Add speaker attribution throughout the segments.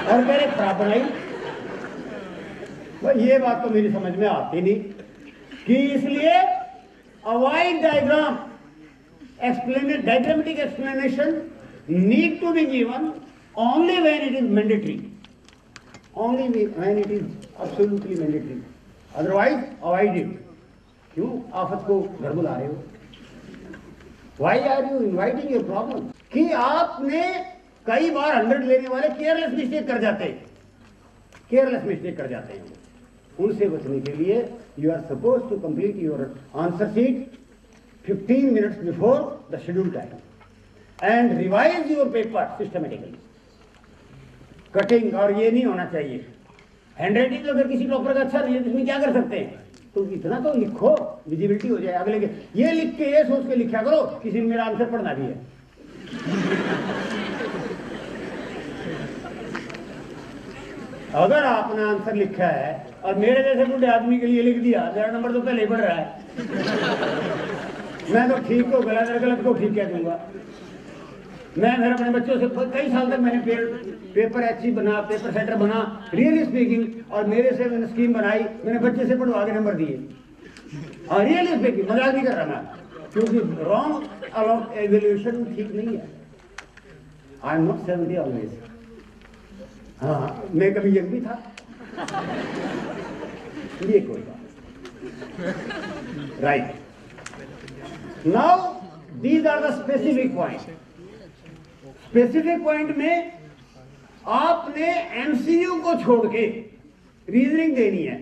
Speaker 1: और मेरे खराब बनाई। ये बात तो मेरी समझ में आती नहीं कि इसलिए avoid diagram diagrammatic explanation need to be given only when it is mandatory, only when it is absolutely mandatory, otherwise avoid it. क्यों आफत को घर बुला रहे हो? Why are you inviting your problem? कि आपने कई बार 100 लेने वाले केयरलेस मिस्टेक कर जाते हैं, केयरलेस मिस्टेक कर जाते हैं। उनसे बचने के लिए you are supposed to complete your answer sheet 15 minutes before the scheduled time and revise your paper systematically. Cutting और ये नहीं होना चाहिए। हैंडराइटिंग अगर किसी टॉपर का अच्छा नहीं है तो इसमें क्या कर सकते हैं? तो इतना तो लिखो, विजिबिलिटी हो जाए अगले के। ये लिख के ये सोच के लिखा करो किसी ने मेरा आंसर पढ़ना भी है। अगर आपने आंसर लिखा है और मेरे जैसे बूढ़े आदमी के लिए लिख दिया, मेरा नंबर तो पहले ही बढ़ रहा है, मैं तो ठीक को गलत, गलत को ठीक कह दूंगा। मैं फिर अपने बच्चों से कई साल तक मैंने पेपर एचसी बना, पेपर सेटर बना, रियली स्पीकिंग, और मेरे से मैंने स्कीम बनाई, मैंने बच्चे से पढ़वा के नंबर दिए। और रियली स्पीकिंग, मजाक नहीं कर रहा मैं, क्योंकि रॉन्ग अलाउड एवेल्यूशन ठीक नहीं है। I am not 70 always. हाँ, मैं कभी यंग भी था। ये कोई बात right. Now these are the specific point. Specific point में आपने एमसीयू को छोड़ के रीजनिंग देनी है।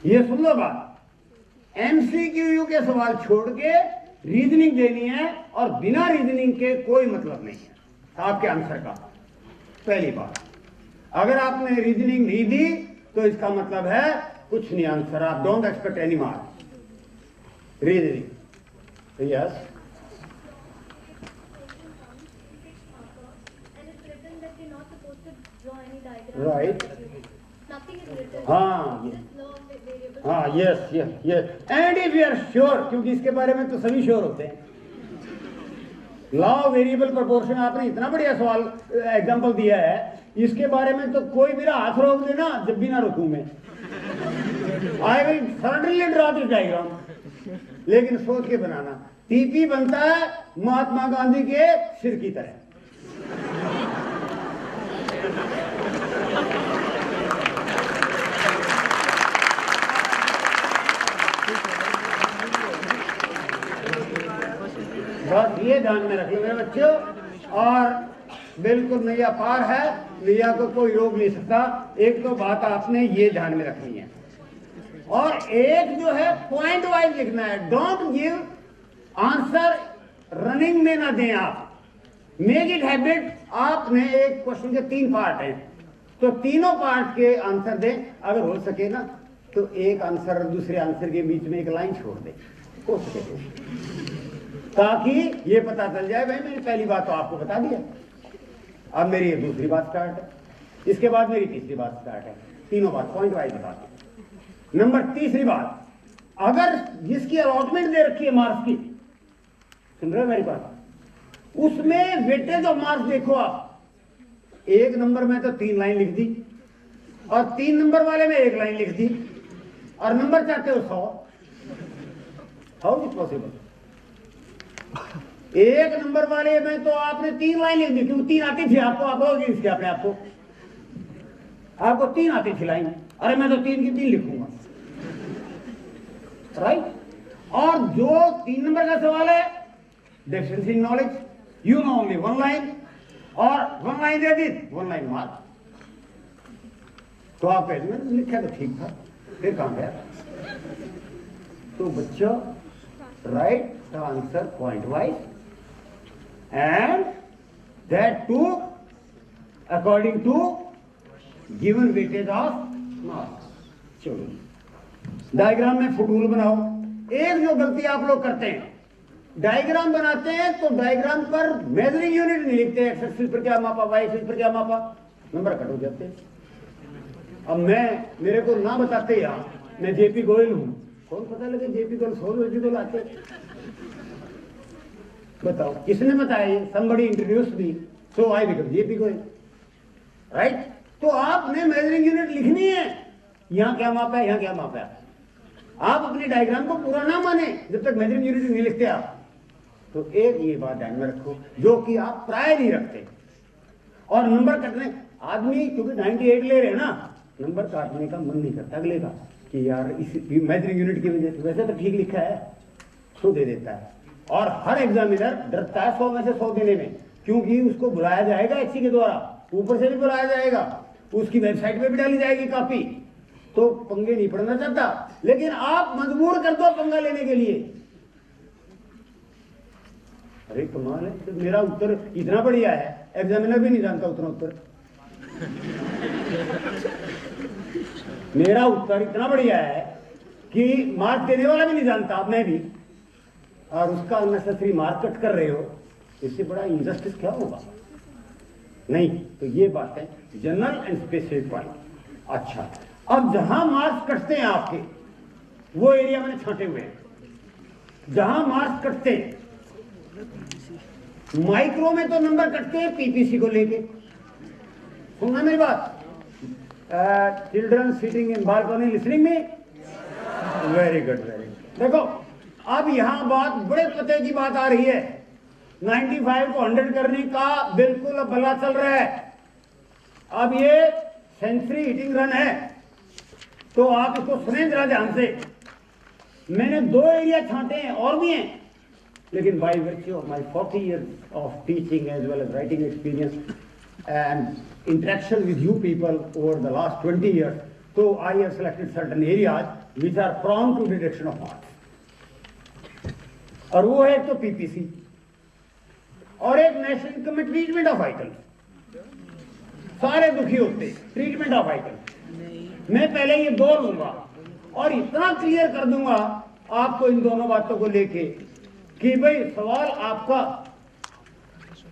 Speaker 1: ये सुन लो बात, एमसीक्यू के सवाल छोड़ के रीजनिंग देनी है, और बिना रीजनिंग के कोई मतलब नहीं है आपके आंसर का। पहली बात, अगर आपने रीजनिंग नहीं दी तो इसका मतलब है कुछ नहीं आंसर, आप don't expect any mark. Reasoning yes, right, हाँ हाँ, yes yes yes, and if you are sure, क्योंकि इसके बारे में तो सभी श्योर होते हैं। लॉ ऑफ वेरिएबल प्रोपोर्शन, आपने इतना बढ़िया सवाल एग्जांपल दिया है, इसके बारे में तो कोई मेरा हाथ रोक देना जब भी ना रोकूं मैं, I will certainly draw this diagram. लेकिन सोच के बनाना, टीपी बनता है महात्मा गांधी के सिर की तरह। बस ये ध्यान में रखिए मेरे बच्चों, और बिल्कुल नैया पार है, नैया को कोई रोक नहीं सकता। एक तो बात आपने ये ध्यान में रखनी है, और एक जो है पॉइंट वाइज लिखना है। डोंट गिव आंसर रनिंग में ना दें आप, मेक इट हैबिट। आपने एक क्वेश्चन के 3 पार्ट हैं, तो तीनों पार्ट के आंसर दें। अगर हो सके ना तो एक आंसर दूसरे आंसर के बीच में एक लाइन छोड़ दें, हो सके तो, ताकि ये पता चल जाए भाई मैंने पहली बात तो आपको बता दिया, अब मेरी ये दूसरी बात स्टार्ट है, इसके बाद मेरी तीसरी बात स्टार्ट है। तीनों बात पॉइंट वाइज बात। नंबर तीसरी बात, अगर जिसकी अलॉटमेंट दे रखी है मार्क्स की, सुन रहे हो मेरी बात, उसमें वेटेज ऑफ मार्क्स देखो आप। 1 नंबर में तो 3 लाइन लिख दी, और 3 नंबर वाले में 1 लाइन लिख दी, और नंबर चाहते हो 100। How is possible? 1 नंबर वाले में तो आपने 3 लाइन लिख दी, क्योंकि 3 आती थी आपको, आप लोग इसके अपने आपको 3 आती थी लाइन। अरे मैं तो 3 की 3 लिखूंगा, राइट। और जो 3 नंबर का सवाल है, deficiency in knowledge, you know only 1 line, और 1 लाइन दे दी, 1 लाइन मार्क। तो आप मैंने लिखा तो ठीक था, फिर कहां गया? तो बच्चों, right the answer point wise, and that too according to given weightage of marks। चलो डायग्राम में फुटबॉल बनाओ। एक जो गलती आप लोग करते हैं, डायग्राम बनाते हैं तो डायग्राम पर मेजरिंग यूनिट नहीं लिखते, एक्स एक्सिस पर क्या मापा, वाई एक्सिस पर क्या मापा, नंबर कट हो जाते हैं। अब मेरे को ना बताते यार मैं जेपी गोयल हूं, कौन पता लगे जेपी गोयल 100 रुपये लाते। बताओ किसने बताया? ये somebody introduced me, so I become JP Goyal, right. तो आपने मेजरिंग यूनिट लिखनी है, यहां क्या मापा है, यहां क्या मापा है। आप अपनी डायग्राम को पूरा ना माने जब तक मेजरिंग यूनिट नहीं लिखते आप। तो एक ये बात ध्यान में रखो जो कि आप प्राय नहीं रखते। और नंबर कटने, आदमी क्योंकि 98 ले रहे हैं ना, नंबर काटने का मन नहीं करता अगले का कि यार इस मेजरिंग यूनिट की वजह से, वैसे तो ठीक लिखा है, तो दे देता है। और हर एग्जामिनर डरता है 100 में से 100 देने में, क्योंकि उसको बुलाया जाएगा एचसी के द्वारा, ऊपर से भी बुलाया जाएगा, उसकी वेबसाइट पे भी डाली जाएगी कॉपी, तो पंगे नहीं पड़ना चाहता। लेकिन आप मजबूर कर दो पंगा लेने के लिए। अरे कमाल है, तो मेरा उत्तर इतना बढ़िया है, एग्जामिनर भी नहीं जानता उतना उत्तर। मेरा उत्तर इतना बढ़िया है कि मार्क्स देने वाला भी नहीं जानता, मैं भी, और उसका अननेसेसरी मार्क कट कर रहे हो, इससे बड़ा इनजस्टिस क्या होगा। नहीं, तो ये बात है जनरल एंड स्पेसिफिक पॉइंट। अच्छा, अब जहां मार्क्स कटते हैं आपके, वो एरिया मैंने छांटे हुए हैं। जहां मार्क्स कटते हैं, माइक्रो में तो नंबर कटते हैं पीपीसी को लेके, सुनना मेरी बात। Children sitting in balcony listening में, वेरी गुड वेरी गुड। देखो अब यहां बात बड़े पते की बात आ रही है, 95 को 100 करने का बिल्कुल अब बला चल रहा है। अब ये सेंचुरी हिटिंग रन है, तो आप इसको सुने जरा ध्यान से। मैंने 2 एरिया छांटे हैं, और भी हैं, लेकिन by virtue of my 40 years of teaching as well as writing experience and interaction with you people over the last 20 years, so I have selected certain areas which are prone to deduction of marks. और वो है एक तो PPC और एक national income में treatment of items. सारे दुखी होते ट्रीटमेंट ऑफ आइटम्स। मैं पहले ये 2 लूंगा और इतना क्लियर कर दूंगा आपको इन दोनों बातों को लेके कि भाई सवाल आपका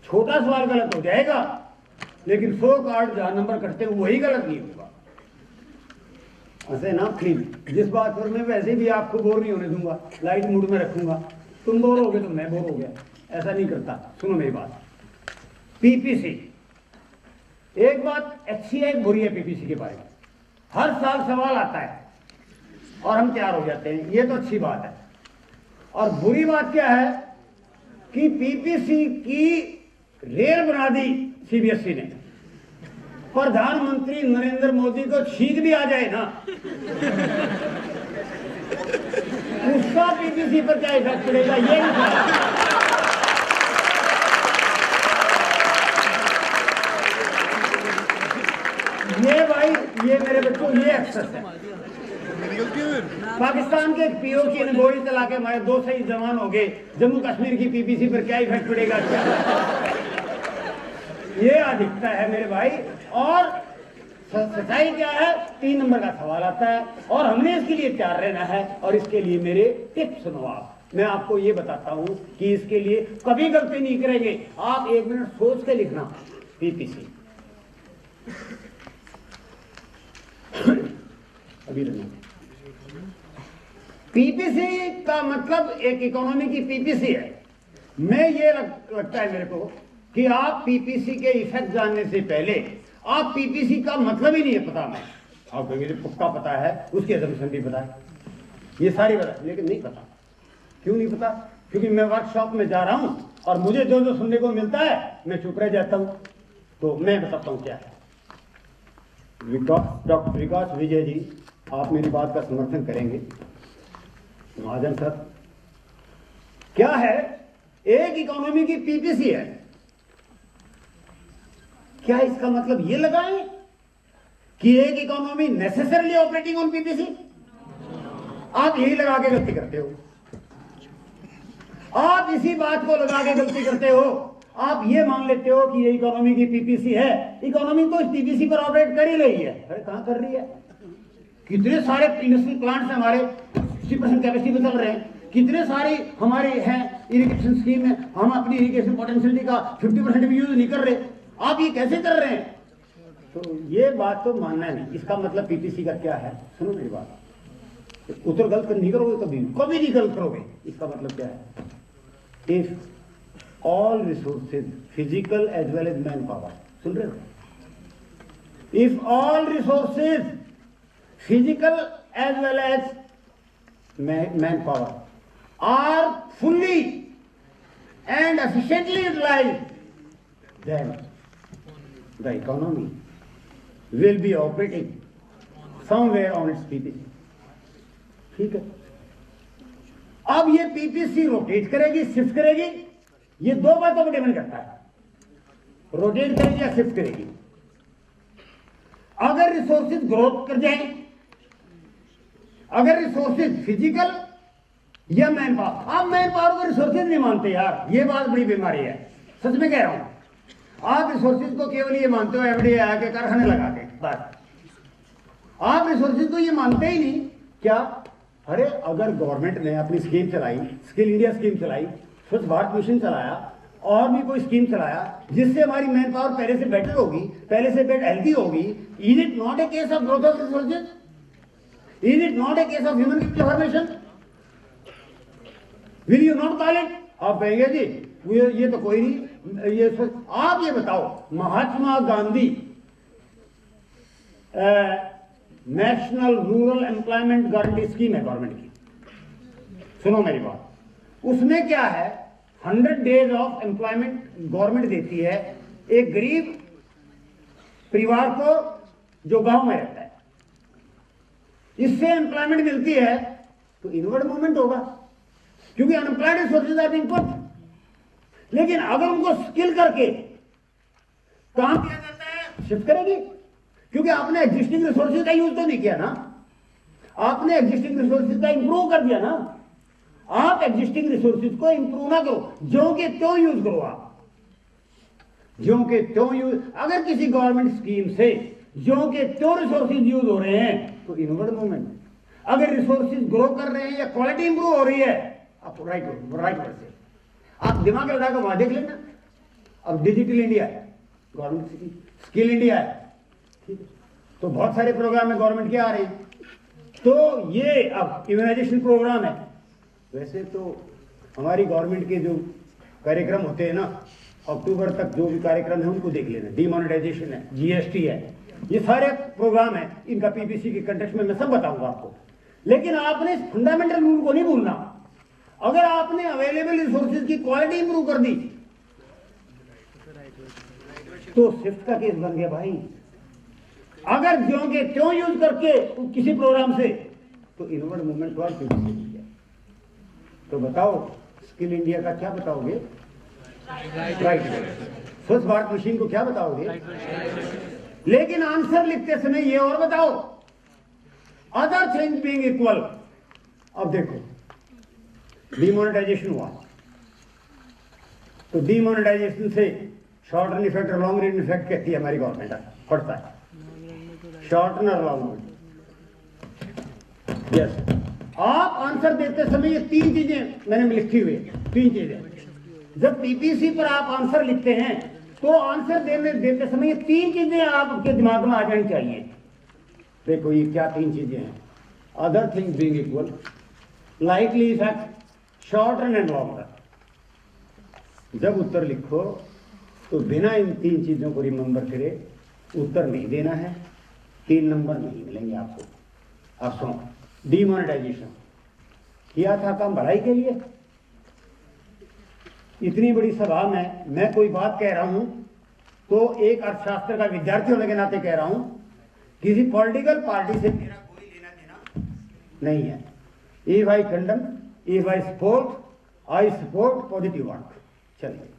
Speaker 1: छोटा सवाल गलत हो जाएगा, लेकिन 100 कार्ड जहां नंबर कटते हैं वही गलत नहीं होगा। ऐसे ना क्लीन, जिस बात पर मैं वैसे भी आपको बोर नहीं होने दूंगा, लाइट मूड में रखूंगा, तुम बोर हो गए तो मैं बोर हो गया, ऐसा नहीं करता। सुनो मेरी बात, पीपीसी एक बात अच्छी है, एक बुरी है पीपीसी के बारे में। हर साल सवाल आता है और हम तैयार हो जाते हैं, ये तो अच्छी बात है। और बुरी बात क्या है कि पीपीसी की रेल बना दी सीबीएसई ने। प्रधानमंत्री नरेंद्र मोदी को छींक भी आ जाए ना, उसका पीपीसी पर क्या इफेक्ट पड़ेगा ये नहीं पता। ये भाई, ये मेरे बच्चों, ये एक्सेस है। पाकिस्तान के पीओ की गोली चला के हमारे 2 शहीद जवान हो गए, जम्मू कश्मीर की पीपीसी पर क्या इफेक्ट पड़ेगा, ये अधिकता है मेरे भाई। और सच्चाई क्या है, 3 नंबर का सवाल आता है और हमने इसके लिए तैयार रहना है। और इसके लिए मेरे टिप्स सुनो आप, मैं आपको ये बताता हूं कि इसके लिए कभी गलती नहीं करेंगे। आप 1 मिनट सोच के लिखना पीपीसी। अभी पीपीसी का मतलब एक इकोनॉमी की पीपीसी है। मैं ये लगता है मेरे को कि आप पीपीसी के इफेक्ट जानने से पहले आप पीपीसी का मतलब ही नहीं है पता। मैं आप कहेंगे पक्का पता है, उसकी असम्पशन भी पता है, ये सारी पता है, लेकिन नहीं पता। क्यों नहीं पता? क्योंकि मैं वर्कशॉप में जा रहा हूं और मुझे जो जो सुनने को मिलता है मैं चुप रह जाता हूं। तो मैं बताता हूं क्या है। डॉक्टर विकास विजय जी, आप मेरी बात का समर्थन करेंगे। महाजन सर, क्या है, एक इकोनॉमी की पीपीसी है, क्या इसका मतलब ये लगाएं कि एक economy necessarily operating on PPC? आप यही लगा के गलती करते हो। आप इसी बात को लगा के गलती करते हो। आप ये मान लेते हो कि ये इकोनॉमी की पीपीसी है, इकोनॉमी तो इस पीपीसी पर ऑपरेट कर ही रही है। अरे कहां कर रही है? कितने सारे इंडस्ट्रियल प्लांट्स हमारे 60% कैपेसिटी पे चल रहे हैं, कितने सारे हमारे हैं इरिगेशन स्कीम में, हम अपनी इरिगेशन पोटेंशियलिटी का 50% भी यूज नहीं कर रहे। आप ये कैसे कर रहे हैं? तो ये बात तो मानना नहीं। इसका मतलब पीपीसी का क्या है, सुनो मेरी बात, उत्तर गलत नहीं करोगे, कभी कभी नहीं गलत करोगे। इसका मतलब क्या है? If all resources, physical as well as manpower. सुन रहे हो? If all resources, physical as well as manpower, are fully and efficiently utilized, then the economy will be operating somewhere on its PPC. ठीक है? अब ये PPC rotate करेगी, shift करेगी, ये दो बातों पर डिपेंड करता है, रोटेट करेगी या शिफ्ट करेगी। अगर रिसोर्सेज ग्रोथ कर जाए, अगर रिसोर्सेज फिजिकल या मैन पावर, आप मैन पावर को रिसोर्सेज नहीं मानते यार, ये बात बड़ी बीमारी है, सच में कह रहा हूं। आप रिसोर्सेज को केवल ये मानते हो एफडीआई आके कारखाने लगा के, बस आप रिसोर्सेज को ये मानते ही नहीं। क्या? अरे अगर गवर्नमेंट ने अपनी स्कीम चलाई, स्किल इंडिया स्कीम चलाई, स्वच्छ भारत मिशन चलाया, और भी कोई स्कीम चलाया जिससे हमारी मैन पावर पहले से बेटर होगी, पहले से बेटर हेल्थी होगी, is it not a case of growth of resources? Is it not a case of human transformation? Will you not call it? आप कहेंगे जी ये तो कोई नहीं, ये आप ये बताओ, Mahatma Gandhi national rural employment guarantee scheme है गवर्नमेंट की, सुनो मेरी बात, उसमें क्या है, 100 डेज ऑफ एम्प्लॉयमेंट गवर्नमेंट देती है एक गरीब परिवार को जो गांव में रहता है। इससे एम्प्लॉयमेंट मिलती है तो इनवर्ड मूवमेंट होगा, क्योंकि unemployed resources are being put. लेकिन अगर उनको स्किल करके काम किया जाता है, शिफ्ट करेगी, क्योंकि आपने एग्जिस्टिंग रिसोर्सेज का यूज तो नहीं किया ना, आपने एग्जिस्टिंग रिसोर्सेज का इंप्रूव कर दिया ना। आप एग्जिस्टिंग रिसोर्सेज को इंप्रूव ना करो, ज्यों के त्यों यूज करो, आप ज्यों के त्यों यूज। अगर किसी गवर्नमेंट स्कीम से ज्यों के त्यों रिसोर्सेज यूज हो रहे हैं तो इनवर्ड मूवमेंट। अगर रिसोर्सेज ग्रो कर रहे हैं या क्वालिटी इंप्रूव हो रही है, आप राइट वर्ड से आप दिमाग लगा कर वहां देख लेना। अब डिजिटल इंडिया है, गवर्नमेंट स्किल इंडिया है, ठीक है, तो बहुत सारे प्रोग्राम है गवर्नमेंट के आ रहे हैं। तो ये अब इम्यूनाइजेशन प्रोग्राम है। वैसे तो हमारी गवर्नमेंट के जो कार्यक्रम होते हैं ना, अक्टूबर तक जो भी कार्यक्रम है उनको देख लेना, डीमोनेटाइजेशन है, जीएसटी है, ये सारे प्रोग्राम है, इनका पीपीसी के कंटेक्स्ट में मैं सब बताऊंगा आपको। लेकिन आपने फंडामेंटल रूल को नहीं भूलना। अगर आपने अवेलेबल रिसोर्सेज की क्वालिटी इंप्रूव कर दी तो शिफ्ट का केस बन गया भाई। अगर ज्यों के त्यों यूज करके किसी प्रोग्राम से, तो इनवर्ड मूवमेंट और पीपीसी। तो बताओ स्किल इंडिया का क्या बताओगे? राइट। स्वच्छ भारत मिशन को क्या बताओगे? लेकिन आंसर लिखते समय ये और बताओ, अदर थिंग्स बीइंग इक्वल। अब देखो डिमोनेटाइजेशन हुआ, तो डिमोनेटाइजेशन से शॉर्ट रन इफेक्ट और लॉन्ग रन इफेक्ट कहती है हमारी गवर्नमेंट, पढ़ता है शॉर्ट रन और लॉन्ग रन। यस, आप आंसर देते समय ये तीन चीजें मैंने लिखी हुई है, तीन चीजें। जब पीपीसी पर आप आंसर लिखते हैं तो आंसर देते समय ये तीन चीजें आपके दिमाग में आ जानी चाहिए। देखो ये क्या तीन चीजें हैं? Other things being equal, likely effect, short run and long run. जब उत्तर लिखो तो बिना इन तीन चीजों को रिमेंबर करे उत्तर नहीं देना है, 3 नंबर नहीं मिलेंगे आपको। अब सुनो, डिमोनेटाइजेशन किया था काम भलाई के लिए। इतनी बड़ी सभा में मैं कोई बात कह रहा हूं तो एक अर्थशास्त्र का विद्यार्थी होने के नाते कह रहा हूं, किसी पॉलिटिकल पार्टी से मेरा कोई लेना देना नहीं है। If I condemn, if I support positive work. चलिए,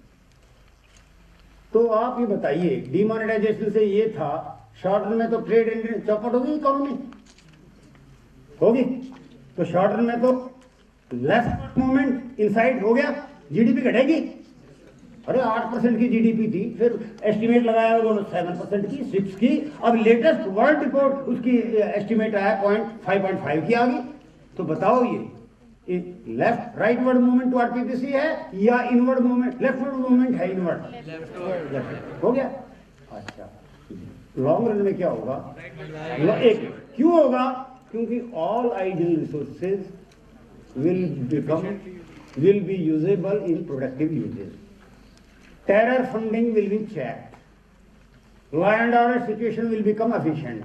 Speaker 1: तो आप ये बताइए, डिमोनेटाइजेशन से ये था, शॉर्ट रन में तो ट्रेड एंड चौपट होगी, इकोनॉमी होगी, तो शॉर्ट रन में तो लेस मूवमेंट इनसाइड हो गया, जीडीपी घटेगी। अरे 8% की जीडीपी थी, फिर एस्टिमेट लगाया उन्होंने 7% की, 6 की, अब लेटेस्ट वर्ल्ड रिपोर्ट उसकी एस्टिमेट आया 5.5 की आ गई। तो बताओ ये left rightward movement toward PPC है या इनवर्ड मूवमेंट, लेफ्टवर्ड मूवमेंट है, इनवर्ड लेफ्ट हो गया। अच्छा, लॉन्ग रन में क्या होगा? एक क्यों होगा? क्योंकि all ideal resources will be usable in productive uses. Terror funding will be checked, law and order situation will become efficient,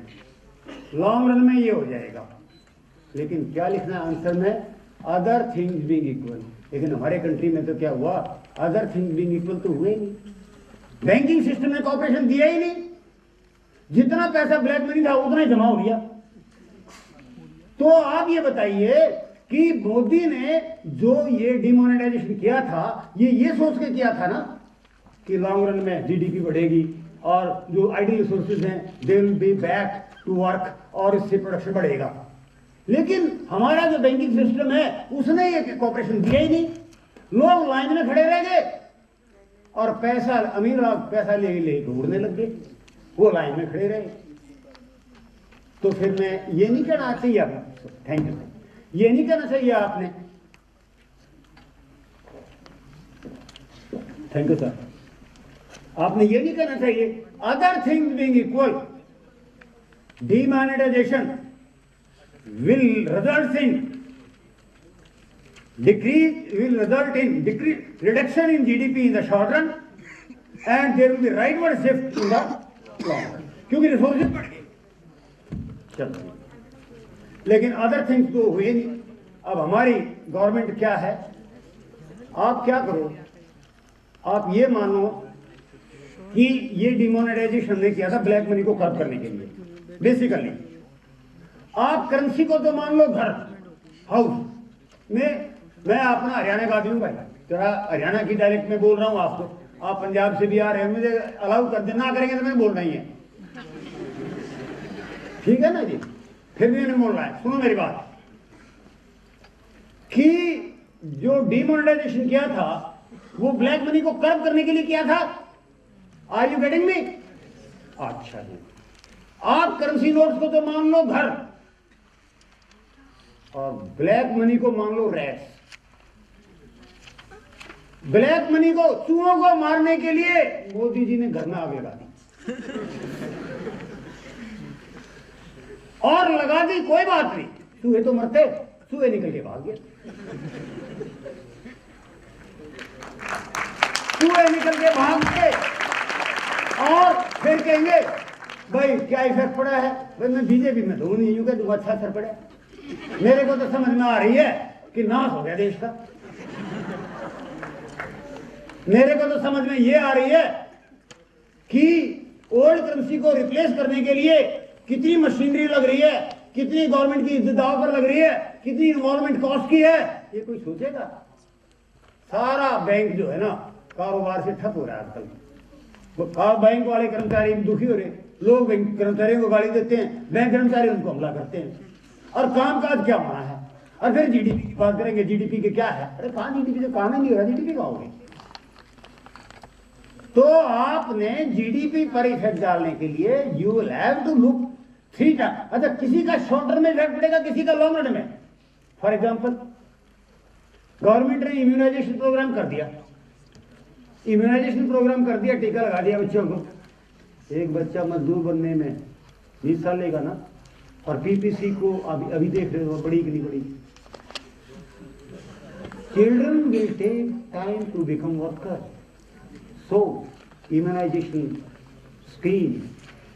Speaker 1: long run में ये हो जाएगा। लेकिन क्या लिखना है आंसर में? Other things being equal. लेकिन हमारे कंट्री में तो क्या हुआ, अदर थिंग्स बीइंग इक्वल तो हुए नहीं, बैंकिंग सिस्टम ने कॉपरेशन दिया ही नहीं, जितना पैसा ब्लैक मनी था उतना ही जमा हो गया। तो आप ये बताइए कि मोदी ने जो ये डिमोनेटाइजेशन किया था, ये सोच के किया था ना कि लॉन्ग रन में जीडीपी बढ़ेगी और जो आइडियल रिसोर्सेज हैं they will be back to work और इससे प्रोडक्शन बढ़ेगा। लेकिन हमारा जो बैंकिंग सिस्टम है उसने ये कॉपरेशन दिया ही नहीं, लोग लाइन में खड़े रह गए और पैसा, अमीर लोग पैसा ले उड़ने लग गए, वो लाइन में खड़े रहे। तो फिर मैं ये नहीं कहना चाहिए आपने, थैंक यू, ये नहीं कहना चाहिए आपने, थैंक यू सर, आपने ये नहीं कहना चाहिए other things being equal demonetisation will result in reduction in GDP in the short run and there will be rightward shift in the long run, क्योंकि रिसोर्सेज बढ़ गए। चलो, लेकिन अदर थिंग्स तो हुए नहीं। अब हमारी गवर्नमेंट क्या है, आप क्या करो, आप ये मानो कि ये डिमोनेटाइजेशन ने किया था ब्लैक मनी को कर्ब करने के लिए। बेसिकली आप करेंसी को तो मान लो घर हाउस में, मैं अपना हरियाणा का आदमी हूं भाई, जरा हरियाणा की डायलेक्ट में बोल रहा हूं आपको, आप पंजाब से भी आ रहे हैं, मुझे अलाउ कर देना, करेंगे तो मैंने बोलना ही है, ठीक है ना जी, फिर भी मैंने बोलना है। सुनो मेरी बात कि जो डिमोनेटाइजेशन किया था वो ब्लैक मनी को कर्ब करने के लिए किया था। Are you getting me? अच्छा जी, आप करेंसी नोट्स को तो मान लो घर और ब्लैक मनी को मान लो रैट्स। ब्लैक मनी को, चूहों को मारने के लिए मोदी जी ने घर में आग लगा दी और लगा दी, कोई बात नहीं, चूहे तो मरते, चूहे निकल के भाग गए, चूहे निकल के भाग गए और फिर कहेंगे भाई क्या इफेक्ट पड़ा है, भाई मैं बीजेपी में तो नहीं, यूं कह दूंगा अच्छा असर पड़ा। मेरे को तो समझ में आ रही है कि नाश हो गया देश का, मेरे को तो समझ में ये आ रही है कि ओल्ड करेंसी को रिप्लेस करने के लिए कितनी मशीनरी लग रही है, कितनी गवर्नमेंट की इज्जत दांव पर लग रही है, कितनी इन्वॉल्वमेंट कॉस्ट की है, ये कोई सोचेगा? सारा बैंक जो है ना कारोबार से ठप हो रहा है आजकल। बैंक वाले कर्मचारी दुखी हो रहे, लोग बैंक कर्मचारियों को गाली देते हैं, बैंक कर्मचारी उनको हमला करते हैं, और कामकाज क्या होना है। और फिर जीडीपी की बात करेंगे, जीडीपी के क्या है, अरे कहां जीडीपी, तो काम ही नहीं हो रहा, जीडीपी कहां होगी। तो आपने जीडीपी पर इफेक्ट डालने के लिए you will have to look three time. अच्छा, किसी का शॉर्ट टर्म में इफेक्ट पड़ेगा, किसी का लॉन्ग रन में। फॉर एग्जाम्पल गवर्नमेंट ने इम्यूनाइजेशन प्रोग्राम कर दिया, टीका लगा दिया बच्चों को, एक बच्चा मजदूर बनने में 20 साल लेगा ना, और पीपीसी को अभी देख रहे हो बड़ी कि नहीं बड़ी। Children will take time to become worker, so immunisation scheme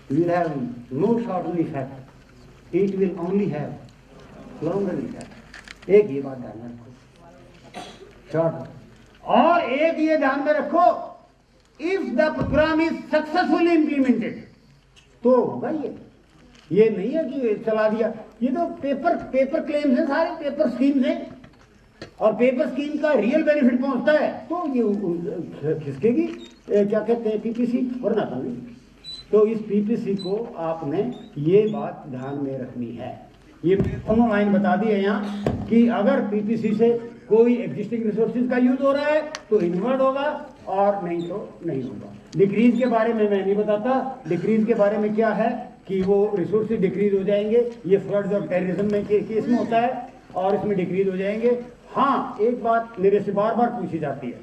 Speaker 1: will have no short term effect, it will only have long run effect. एक ये बात ध्यान में रखो, शॉर्ट। और एक ये ध्यान में रखो, if the programme is successfully implemented तो होगा। ये नहीं है कि चला दिया, ये तो पेपर क्लेम्स हैं, सारे पेपर स्कीम्स हैं, और पेपर स्कीम का रियल बेनिफिट पहुंचता है तो ये खिसकेगी, क्या कहते हैं, पीपीसी, वरना तो नहीं। तो इस पीपीसी को आपने ये बात ध्यान में रखनी है। ये दोनों लाइन बता दी है यहाँ कि अगर पीपीसी से कोई एग्जिस्टिंग रिसोर्सेज का यूज हो रहा है तो इन्वर्ट होगा, और नहीं तो नहीं होगा। डिक्रीज के बारे में मैं नहीं बताता, डिक्रीज के बारे में क्या है कि वो रिसोर्सेज डिक्रीज हो जाएंगे, ये फ्लड्स और टेररिज्म में केस में होता है, और इसमें डिक्रीज हो जाएंगे। हाँ, एक बात मेरे से बार बार पूछी जाती है,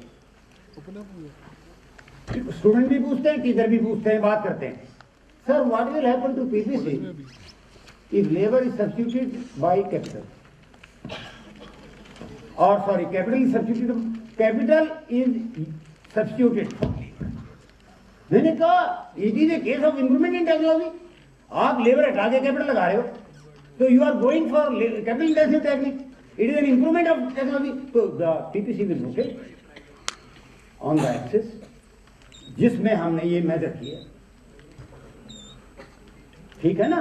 Speaker 1: स्टूडेंट भी पूछते हैं, टीचर भी पूछते हैं, बात करते हैं, sir what will happen to PPC if labour is substituted by capital, और sorry capital is substituted, capital is substituted. मैंने कहा it is a case of improvement in technology. आप लेबर हटा के कैपिटल लगा रहे हो, तो you are going for capital intensive technique, it is an improvement of technology. तो the PPC will rotate on the axis जिसमें हमने ये मेजर किया, ठीक है ना।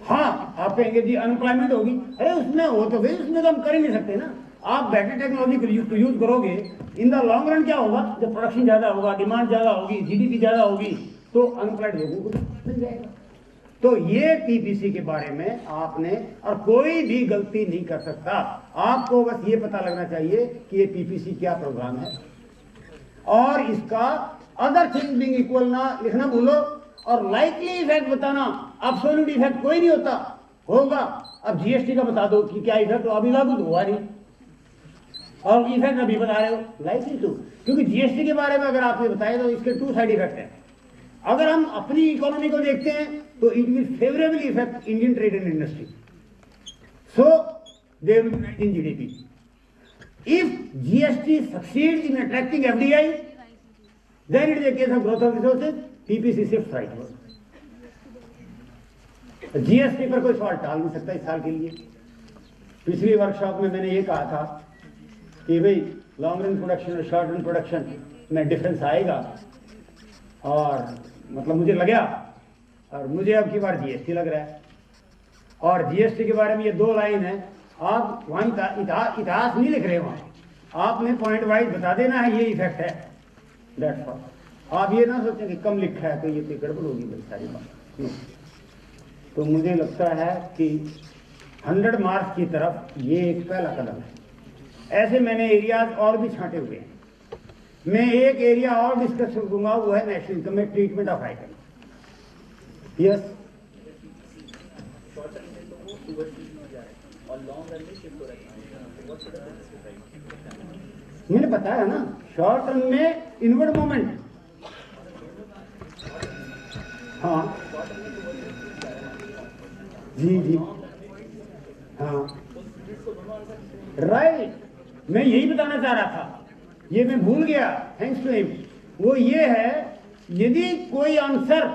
Speaker 1: हाँ, आप कहेंगे जी अनएम्प्लॉयमेंट होगी, अरे उसमें हो तो भाई, उसमें तो हम कर ही नहीं सकते ना। आप बेटर टेक्नोलॉजी को यूज करोगे, इन द लॉन्ग रन क्या होगा, जब प्रोडक्शन ज्यादा होगा, डिमांड ज्यादा होगी, जीडीपी ज्यादा होगी, तो अनएम्प्लॉयड लोगों को मिल जाएगा। तो ये पीपीसी के बारे में आपने, और कोई भी गलती नहीं कर सकता, आपको बस ये पता लगना चाहिए कि ये पीपीसी क्या प्रोग्राम है, और इसका अदर थिंग बीइंग इक्वल ना लिखना भूलो, और लाइकली इफेक्ट बताना। एब्सोल्यूट इफेक्ट कोई नहीं होता, होगा। अब जीएसटी का बता दो कि क्या इफेक्ट, अभी लागू तो हुआ नहीं, और इफेक्ट अभी बता रहे हो, लाइकली टू, क्योंकि जीएसटी के बारे में अगर आपने बताया तो इसके 2 साइड इफेक्ट हैं। अगर हम अपनी इकोनॉमी को देखते हैं तो it will favourably effect Indian trade and industry, so they will in GDP. If GST succeeds in attracting FDI, then it is a case of growth of resources, PPC shifts rightward. GST पर कोई सवाल टाल नहीं सकता इस साल के लिए। पिछली वर्कशॉप में मैंने ये कहा था कि भाई लॉन्ग रन प्रोडक्शन और शॉर्ट रन प्रोडक्शन में डिफरेंस आएगा, और मतलब मुझे लगा, और मुझे अब की बार जीएसटी लग रहा है। और जीएसटी के बारे में ये 2 लाइन है, आप वहाँ इतिहास नहीं लिख रहे, वहाँ आपने पॉइंट वाइज बता देना है ये इफेक्ट है, दैट्स ऑल। आप ये ना सोचें कि कम लिखा है तो ये कोई गड़बड़ होगी भाई सारी बात। तो मुझे लगता है कि 100 मार्क्स की तरफ ये एक पहला कदम है। ऐसे मैंने एरियाज और भी छांटे हुए हैं। मैं एक एरिया और डिस्कस करूंगा, वो है नेशनल इनकम में ट्रीटमेंट ऑफ आइटम। यस, मैंने बताया ना, शॉर्ट रन में इनवर्ड मोमेंट, हाँ जी जी, हाँ राइट, मैं यही बताना चाह रहा था, ये मैं भूल गया, थैंक्स टू हिम। वो ये है, यदि कोई आंसर,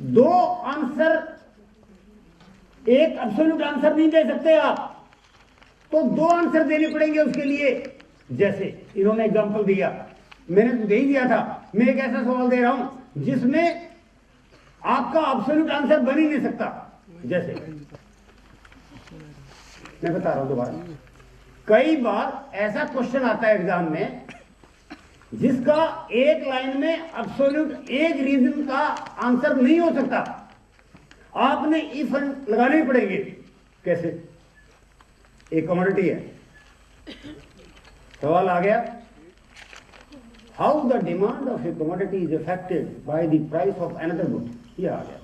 Speaker 1: 2 आंसर, एक एब्सोल्यूट आंसर नहीं दे सकते आप, तो 2 आंसर देने पड़ेंगे उसके लिए। जैसे इन्होंने एग्जांपल दिया, मैंने तो दे ही दिया था, मैं एक ऐसा सवाल दे रहा हूं जिसमें आपका एब्सोल्यूट आंसर बन ही नहीं सकता। जैसे मैं बता रहा हूं दोबारा, कई बार ऐसा क्वेश्चन आता है एग्जाम में जिसका एक लाइन में एब्सोल्यूट एक रीजन का आंसर नहीं हो सकता, आपने इफ लगाने ही पड़ेंगे। कैसे? एक कमोडिटी है, सवाल आ गया, how the demand of a commodity is affected by the price of another good. ये आ गया।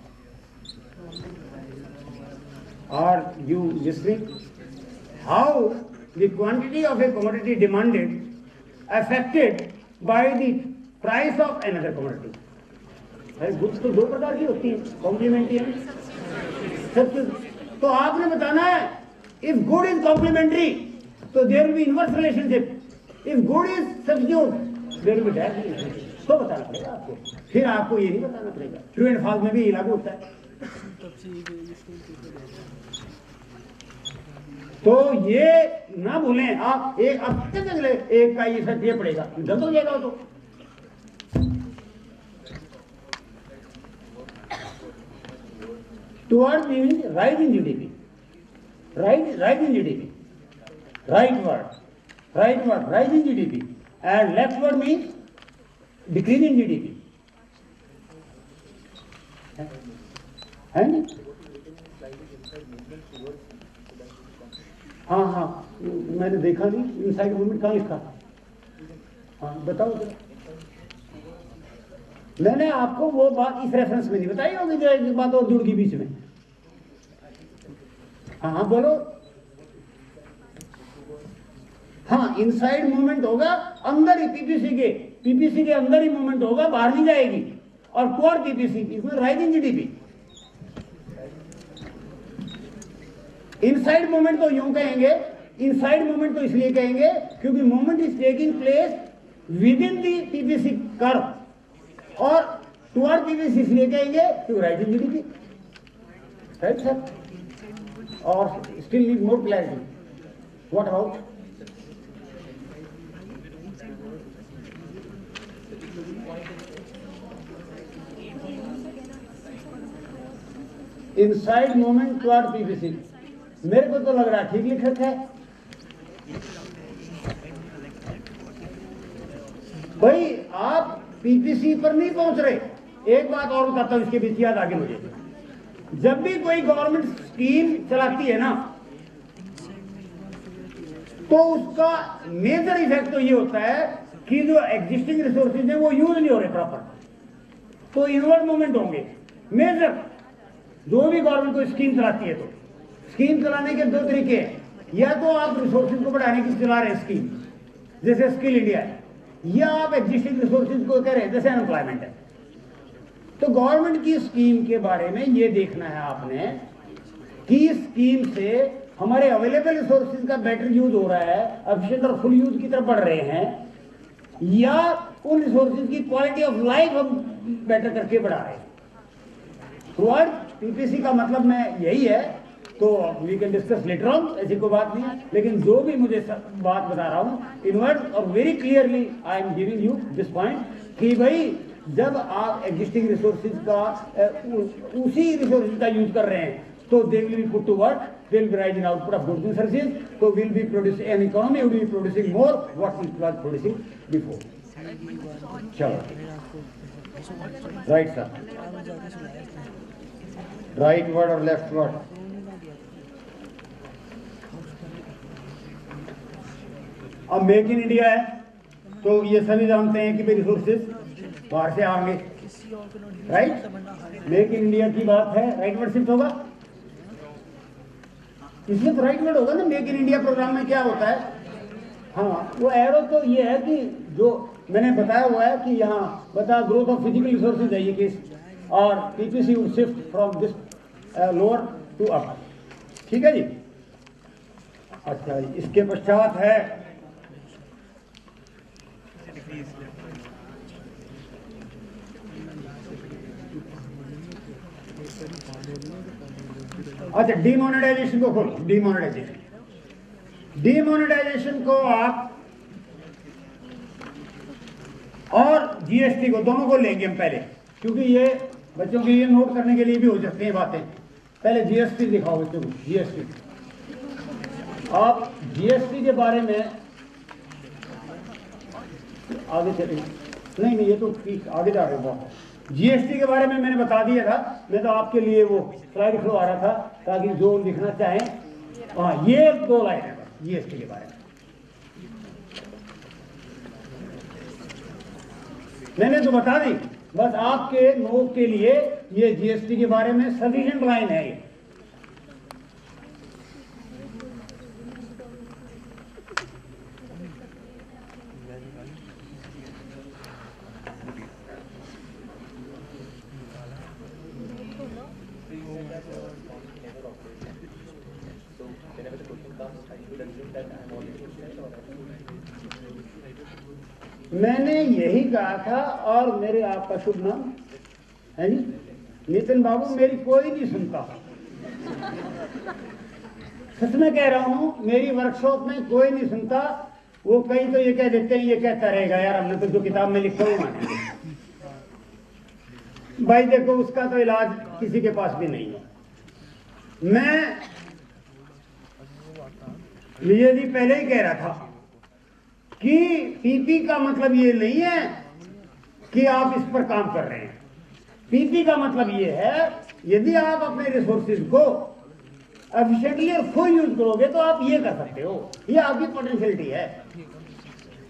Speaker 1: Are you listening? How the quantity of a commodity demanded affected by the price of another commodity. Goods तो 2 प्रकार की होती है, complementary है substitute. तो आपने बताना है, if good is complementary, so there will be inverse relationship. If good is substitute, there will be direct relationship. तो बताना पड़ेगा आपको, फिर आपको ये नहीं बताना पड़ेगा। ट्रू एंड फॉल्स में भी ये लागू होता है। तो ये ना भूलें आप, एक अब एक का इफेक्ट ये पड़ेगा, गलत हो जाएगा तो। Towards means rise in GDP. Rise in GDP. Right word, rise in GDP. And left word means decrease in GDP. है नहीं? हाँ हाँ, मैंने देखा नहीं, इनसाइड मूवमेंट कहाँ लिखा? हाँ बताओ जरा। मैंने आपको वो बात इस रेफरेंस में नहीं बताई होगी, जो एक बात और जुड़ गई बीच में। हाँ हाँ बोलो। हाँ, इनसाइड मूवमेंट होगा, अंदर ही पीपीसी के अंदर ही मूवमेंट होगा, बाहर नहीं जाएगी। और कोर पीपीसी, इसमें rise in GDP. Inside movement तो यूं कहेंगे, इनसाइड मूवमेंट तो इसलिए कहेंगे क्योंकि movement is taking place within the PPC curve or toward PPC इसलिए कहेंगे to rise in GDP, right sir? Or still need more clarity? What about? Inside movement toward PPC, मेरे को तो लग रहा है ठीक लिख रखा है भाई। आप पीपीसी पर नहीं पहुंच रहे। एक बात और बताता हूं इसके बीच याद आगे मुझे, जब भी कोई गवर्नमेंट स्कीम चलाती है ना तो उसका मेजर इफेक्ट तो ये होता है कि जो एग्जिस्टिंग रिसोर्सेज है वो यूज नहीं हो रहे प्रॉपर, तो इनवर्ड मूवमेंट होंगे मेजर। जो भी गवर्नमेंट कोई स्कीम चलाती है तो स्कीम चलाने के दो तरीके हैं, या तो आप रिसोर्सेज को बढ़ाने की चला रहे हैं स्कीम जैसे स्किल इंडिया है, या आप एग्जिस्टिंग रिसोर्सेज को कह रहे हैं जैसे अनएम्प्लॉयमेंट है। तो गवर्नमेंट की स्कीम के बारे में ये देखना है आपने कि स्कीम से हमारे अवेलेबल रिसोर्सेज का बेटर यूज हो रहा है, एफिशिएंट और फुल यूज की तरफ बढ़ रहे हैं, या उन रिसोर्सेज की क्वालिटी ऑफ लाइफ हम बेटर करके बढ़ा रहे हैं। टुवर्ड पीपीसी का मतलब मैं यही है, तो we can discuss later on, ऐसी कोई बात नहीं है, लेकिन जो भी मुझे बात बता रहा हूं इनवर्ड और very clearly I am giving you this point कि भाई जब आप एग्जिस्टिंग रिसोर्सेज का उसी रिसोर्सेज का यूज कर रहे हैं तो they will be put to work, they will be rise in output of goods and services, तो will be producing an economy will be producing more what it was producing before. चलो right sir, rightward और leftward. अब make in India है तो ये सभी जानते हैं कि भाई रिसोर्सेज बाहर से आएंगे, राइट। मेक इन इंडिया की बात है, राइट वर्ड शिफ्ट होगा इसमें, तो राइट वर्ड होगा ना। मेक इन इंडिया प्रोग्राम में क्या होता है, हाँ वो एरो तो ये है कि जो मैंने बताया हुआ है कि यहाँ बता ग्रोथ ऑफ फिजिकल रिसोर्सेज है ये केस, और PPC would shift from this lower to up, ठीक है जी। अच्छा इसके पश्चात है अच्छा डीमोनेटाइजेशन को खोलो। डीमोनेटाइजेशन को आप और जीएसटी को दोनों को लेंगे हम पहले, क्योंकि ये बच्चों के लिए नोट करने के लिए भी हो सकती है बातें। पहले जीएसटी दिखाओ बच्चों को, जीएसटी। आप जीएसटी के बारे में आगे चले, नहीं ये तो आगे जा रहे हो। जीएसटी के बारे में मैंने बता दिया था, मैं तो आपके लिए वो स्लाइड लिखवा रहा था ताकि जो लिखना चाहें, हाँ ये 2 लाइन है जीएसटी के बारे में। मैंने तो बता दी, बस आपके नोट के लिए ये जीएसटी के बारे में सफिशिएंट लाइन है ये। मैंने यही कहा था, और मेरे आपका शुभ नाम है जी नितिन बाबू, मेरी कोई नहीं सुनता, सच में कह रहा हूं, मेरी वर्कशॉप में कोई नहीं सुनता। वो कई तो ये कह देते हैं ये कहता रहेगा यार हमने तो जो किताब में लिखा हुआ है भाई, देखो उसका तो इलाज किसी के पास भी नहीं है। मैं विजय जी पहले ही कह रहा था कि पीपी का मतलब ये नहीं है कि आप इस पर काम कर रहे हैं। पीपी का मतलब ये है यदि आप अपने रिसोर्सेज को एफिशिएंटली और फुल यूज करोगे तो आप ये कर सकते हो, ये आपकी पोटेंशियलिटी है।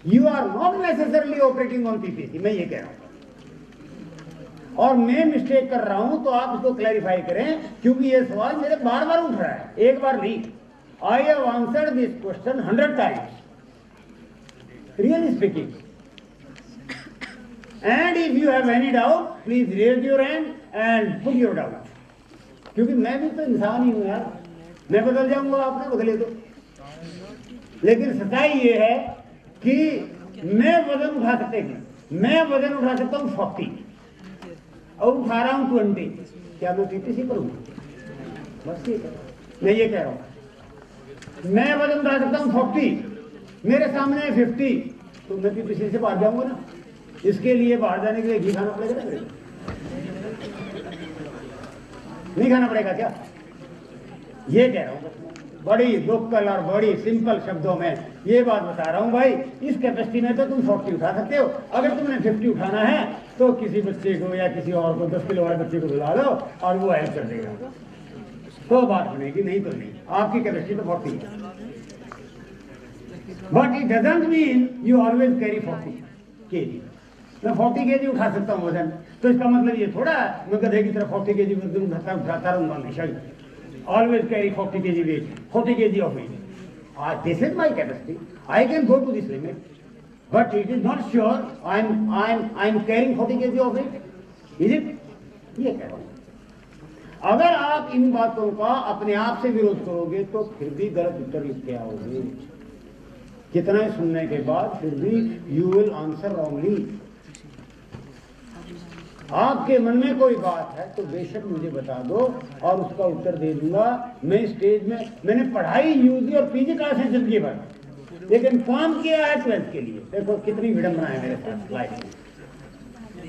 Speaker 1: You are not necessarily operating on PPC, मैं ये कह रहा हूं। और मैं मिस्टेक कर रहा हूं तो आप इसको क्लैरिफाई करें, क्योंकि ये सवाल मेरे बार बार उठ रहा है, एक बार नहीं। I have answered this question 100 times, really speaking, and if you have any doubt please raise your hand and put your doubt, क्योंकि मैं भी तो इंसान ही हूं यार, मैं बदल जाऊंगा, आप ना बदले तो। लेकिन सच्चाई ये है कि मैं वजन उठा सकते हैं, मैं वजन उठा सकता हूँ 40 और उठा रहा हूँ 20, क्या मैं पीपीसी करूँगा? बस ठीक है, मैं ये कह रहा हूँ मैं वजन उठा सकता हूँ 40, मेरे सामने है 50, तो मैं पीपीसी से बाहर जाऊंगा ना। इसके लिए बाहर जाने के लिए घी खाना पड़ेगा ना? नहीं खाना पड़ेगा क्या? ये कह रहा हूँ, बड़ी लोकल और बड़ी सिंपल शब्दों में ये बात बता रहा हूँ भाई। इस कैपेसिटी में तो तुम 40 उठा सकते हो, अगर तुमने 50 उठाना है तो किसी बच्चे को या किसी और को 10 किलो वाले बच्चे को बुला लो और वो हेल्प कर देगा, तो बात बनेगी, नहीं तो नहीं। आपकी कैपेसिटी तो 40 है, but it doesn't mean you always carry 40 kg। मैं 40 kg उठा सकता हूँ वजन, तो इसका मतलब ये थोड़ा मैं गधे की तरह 40 kg वजन उठाता रहूंगा हमेशा ही। Always carry 40 kg weight, 40 kg of weight. This is my capacity. I can go to this limit, but it is not sure I'm carrying 40 kg of weight. Is it? ये कह रहा हूँ। अगर आप इन बातों का अपने आप से विरोध करोगे तो फिर भी गलत उत्तर लिख के आओगे। कितना ही सुनने के बाद फिर भी you will answer wrongly। आपके मन में कोई बात है तो बेशक मुझे बता दो और उसका उत्तर दे दूंगा। मैं स्टेज में मैंने पढ़ाई यूजी और पीजी क्लास है जिंदगी भर, लेकिन काम किया है 12th के लिए। देखो कितनी विडंबना है मेरे साथ लाइफ में,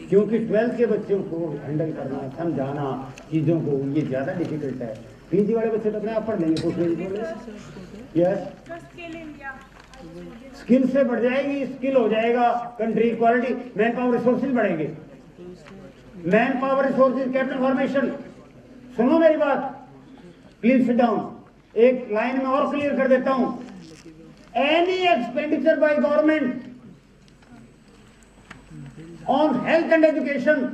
Speaker 1: क्योंकि 12th के बच्चों को हैंडल करना, समझाना चीज़ों को, ये ज़्यादा डिफिकल्ट है। पीजी वाले बच्चे तो अपने आप पढ़ लेंगे, कुछ नहीं बोले। यस, स्किल से बढ़ जाएगी, स्किल हो जाएगा country equality, man power resources बढ़ेंगे। Man power resources capital formation. सुनो मेरी बात, प्लीज सिट डाउन। एक लाइन में और क्लियर कर देता हूं, any expenditure by government on health and education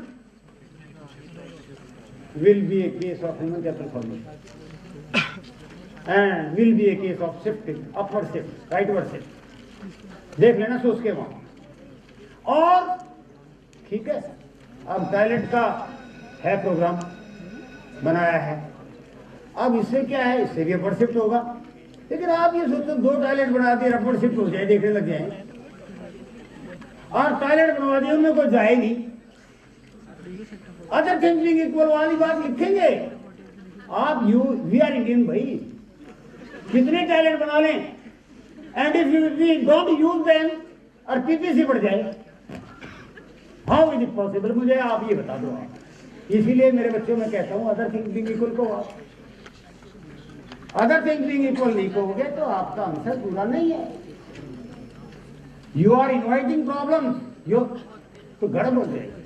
Speaker 1: will be a case of human capital formation and will be a case of shifting, upward shift, rightward shift। देख लेना सोच के वहां। और ठीक है, अब टॉयलेट का है प्रोग्राम बनाया है, अब इससे क्या है, इससे भी अपवर्ड शिफ्ट होगा। लेकिन आप ये सोचो 2 टॉयलेट बना दिए, अपवर्ड शिफ्ट हो जाए, देखने लग जाए, और टॉयलेट बनवा दिए उनमें कोई जाए नहीं, अदर थिंग्स बीइंग इक्वल वाली बात लिखेंगे आप। वी आर इंडियन भाई, कितने टॉयलेट बना लें, and if we don't use them और पीपीसी बढ़ जाए, हाउ इज इट पॉसिबल? मुझे आप ये बता दो। आप इसीलिए मेरे बच्चों में कहता हूं अदर थिंग्स बीइंग इक्वल को आप अदर थिंग्स बीइंग इक्वल नहीं कहोगे तो आपका आंसर पूरा नहीं है। यू आर इन्वाइटिंग प्रॉब्लम्स, यो तो गड़बड़ हो जाएगी।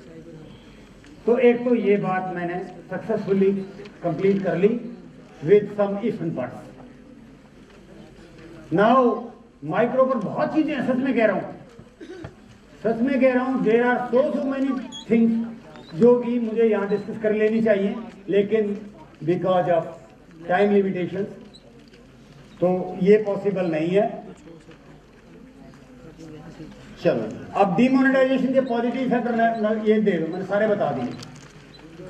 Speaker 1: तो एक तो ये बात मैंने सक्सेसफुली कंप्लीट कर ली with some if and buts. Now micro पर बहुत चीजें सच में कह रहा हूं, सच में कह रहा हूं, there are so many things जो कि मुझे यहां डिस्कस कर लेनी चाहिए, लेकिन बिकॉज ऑफ टाइम लिमिटेशन तो ये पॉसिबल नहीं है। चलो, अब डिमोनेटाइजेशन के पॉजिटिव फैक्टर ये दे दो, मैंने सारे बता दिए,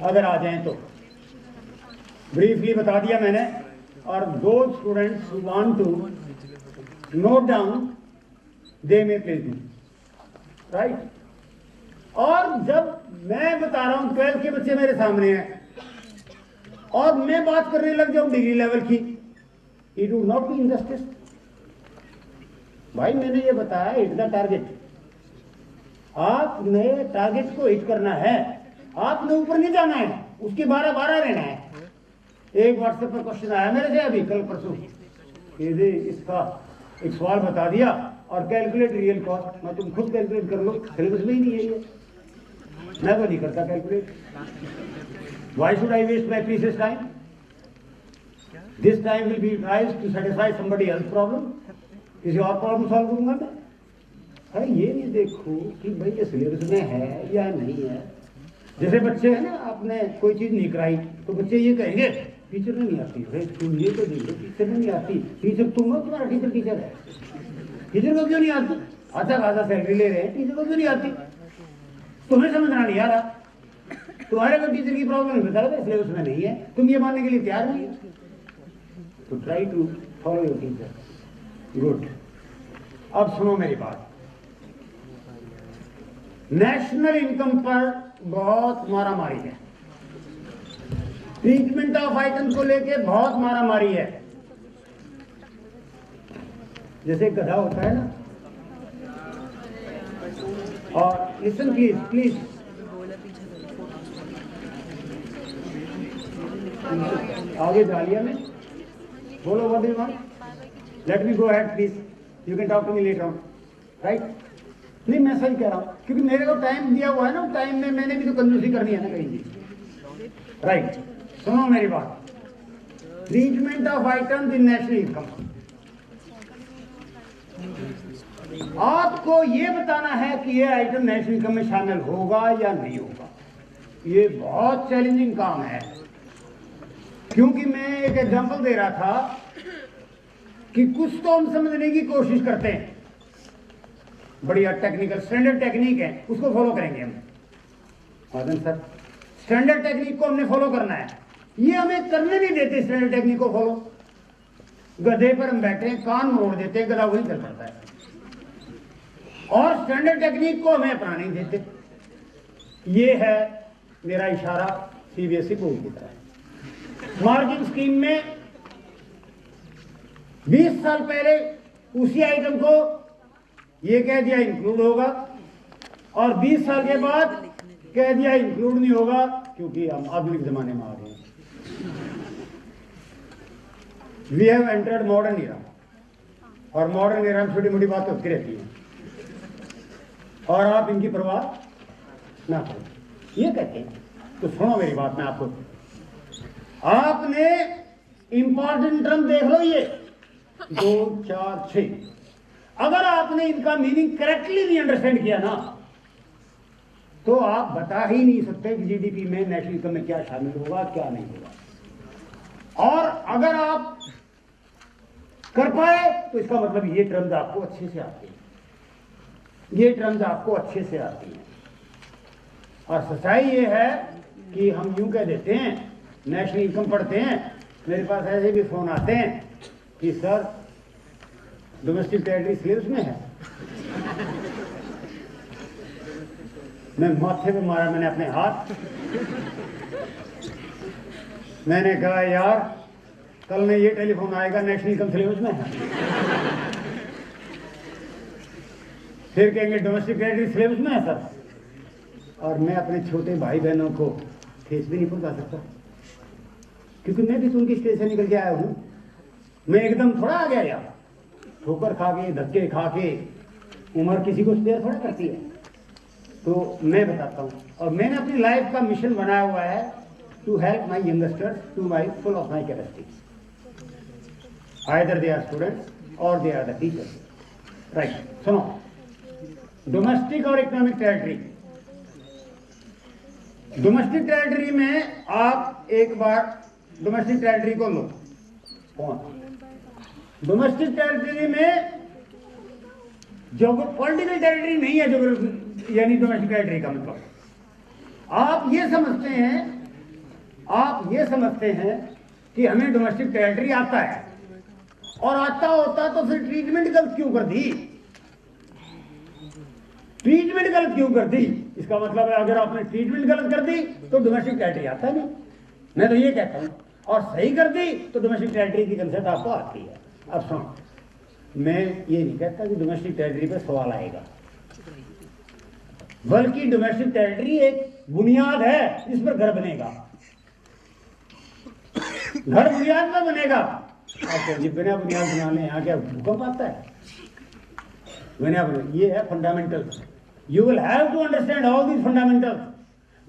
Speaker 1: अगर आ जाएं तो ब्रीफली बता दिया मैंने। और दो students who want to note down they may please do, right. और जब मैं बता रहा हूं 12th के बच्चे मेरे सामने हैं और मैं बात करने लग जाऊं डिग्री लेवल की, it would not be injustice. भाई मैंने ये बताया हिट द टारगेट, आपने टारगेट को हिट करना है, आपने ऊपर नहीं जाना है, उसके 12 रहना है। एक व्हाट्सएप पर क्वेश्चन आया मेरे से अभी कल परसों, इसका एक सवाल बता दिया और कैलकुलेट रियल कॉस्ट। मैं तुम खुद कैलकुलेट कर लो, सिलेबस में ही नहीं है ये, मैं तो नहीं करता calculate. Why should I waste my precious time? This time will be utilised to satisfy somebody else problem, किसी और प्रॉब्लम सॉल्व करूंगा मैं। अरे ये नहीं देखो कि भाई ये सिलेबस में है या नहीं है। जैसे बच्चे हैं ना, आपने कोई चीज नहीं कराई तो बच्चे ये कहेंगे टीचर ने नहीं आती, भाई तुम ये तो देखो टीचर ने नहीं आती। टीचर तुम हो, तुम्हारा टीचर टीचर है, टीचर को क्यों नहीं आती? अच्छा खासा सैलरी ले रहे हैं, टीचर को क्यों नहीं आती? तुम्हें समझना नहीं आ रहा, तुम्हारे को टीचर की प्रॉब्लम नहीं बता रहे, सिलेबस में नहीं है, तुम ये मानने के लिए तैयार नहीं है। तो try to follow your teacher. Good. अब सुनो मेरी बात, नेशनल इनकम पर बहुत मारामारी है, ट्रीटमेंट ऑफ आइटम को लेके बहुत मारामारी है। जैसे गधा होता है ना, और लिसन प्लीज प्लीज, आगे डालिया में बोलो what you want, let me go ahead please, you can talk to me later on, right? नहीं, मैं सही कह रहा हूं, क्योंकि मेरे को टाइम दिया हुआ है ना, टाइम में मैंने भी तो कंजूसी करनी है ना कहीं भी, राइट? सुनो मेरी बात, treatment of item in national income, आपको ये बताना है कि ये आइटम नेशनल इनकम में शामिल होगा या नहीं होगा। ये बहुत चैलेंजिंग काम है, क्योंकि मैं एक एग्जांपल दे रहा था कि कुछ तो हम समझने की कोशिश करते हैं, बढ़िया टेक्निकल स्टैंडर्ड टेक्निक है, उसको फॉलो करेंगे हम। मदन सर, स्टैंडर्ड टेक्निक को हमने फॉलो करना है, ये हमें करने नहीं देते स्टैंडर्ड टेक्निक को फॉलो। गधे पर हम बैठे हैं, कान मोड़ देते हैं, गधा वही चल पड़ता है, और स्टैंडर्ड टेक्निक को हमें अपना नहीं देते। ये है मेरा इशारा सीबीएसई बोर्ड की तरह। मार्जिन स्कीम में 20 साल पहले उसी आइटम को ये कह दिया इंक्लूड होगा, और 20 साल के बाद कह दिया इंक्लूड नहीं होगा, क्योंकि हम आधुनिक जमाने में आ गए हैं। We have entered modern era, और मॉडर्न एरा में छोटी मोटी बात होती रहती है, और आप इनकी परवाह ना करें, ये कहते हैं। तो सुनो मेरी बात, मैं आपको, आपने इंपॉर्टेंट टर्म देख लो, ये 2, 4, 6, अगर आपने इनका मीनिंग करेक्टली नहीं अंडरस्टैंड किया ना, तो आप बता ही नहीं सकते कि जीडीपी में नेशनल इनकम में क्या शामिल होगा, क्या नहीं होगा। और अगर आप कर पाए तो इसका मतलब ये टर्म्स आपको अच्छे से आती है, ये टर्म्स आपको अच्छे से आती हैं। और सच्चाई ये है कि हम यूं कह देते हैं, नेशनल इनकम पढ़ते हैं, मेरे पास ऐसे भी फोन आते हैं कि सर डोमेस्टिक टेरिटरी सिलेबस में है। मैं माथे पे मारा मैंने अपने हाथ, मैंने कहा यार कल में ये टेलीफोन आएगा नेशनल इनकम सिलेबस में है, फिर कहेंगे डोमेस्टिक टेरिटरी सिलेबस में है सर, और मैं अपने छोटे भाई बहनों को ठेस भी नहीं पहुंचा सकता, क्योंकि मैं भी तो उनकी स्टेज से निकल के आया हूं। मैं एकदम थोड़ा आ गया यार, ठोकर खा के धक्के खा के उम्र किसी को स्पेयर थोड़ा करती है। तो मैं बताता हूं, और मैंने अपनी लाइफ का मिशन बनाया हुआ है to help my youngsters to my full of my capacity, either they are students or they are the teachers, right? सुनो, डोमेस्टिक और इकोनॉमिक टेरिटरी, डोमेस्टिक टेरिटरी में आप एक बार डोमेस्टिक टेरिटरी को लो, डोमेस्टिक टेरिटरी में जो पॉलिटिकल टेरिटरी नहीं है, जो यानी डोमेस्टिक टेरिटरी का मतलब आप ये समझते हैं कि हमें डोमेस्टिक टेरिटरी आता है, और आता होता तो फिर ट्रीटमेंट गलत क्यों कर दी? ट्रीटमेंट गलत क्यों कर दी? इसका मतलब है अगर आपने ट्रीटमेंट गलत कर दी तो डोमेस्टिक टेरिटरी आता नहीं। मैं तो ये कहता हूं, और सही कर दी तो डोमेस्टिक टेरिटरी की कंसेप्ट आपको आती है। अब सुनो, मैं ये नहीं कहता कि डोमेस्टिक टेरिटरी पर सवाल आएगा, बल्कि डोमेस्टिक टेरिटरी एक बुनियाद है जिस पर घर बनेगा। घर बुनियाद पर बनेगा। आपको बिना बुनियाद बनाने यहाँ क्या भूकंप आता है? ये है fundamentals. You will have to understand all these fundamentals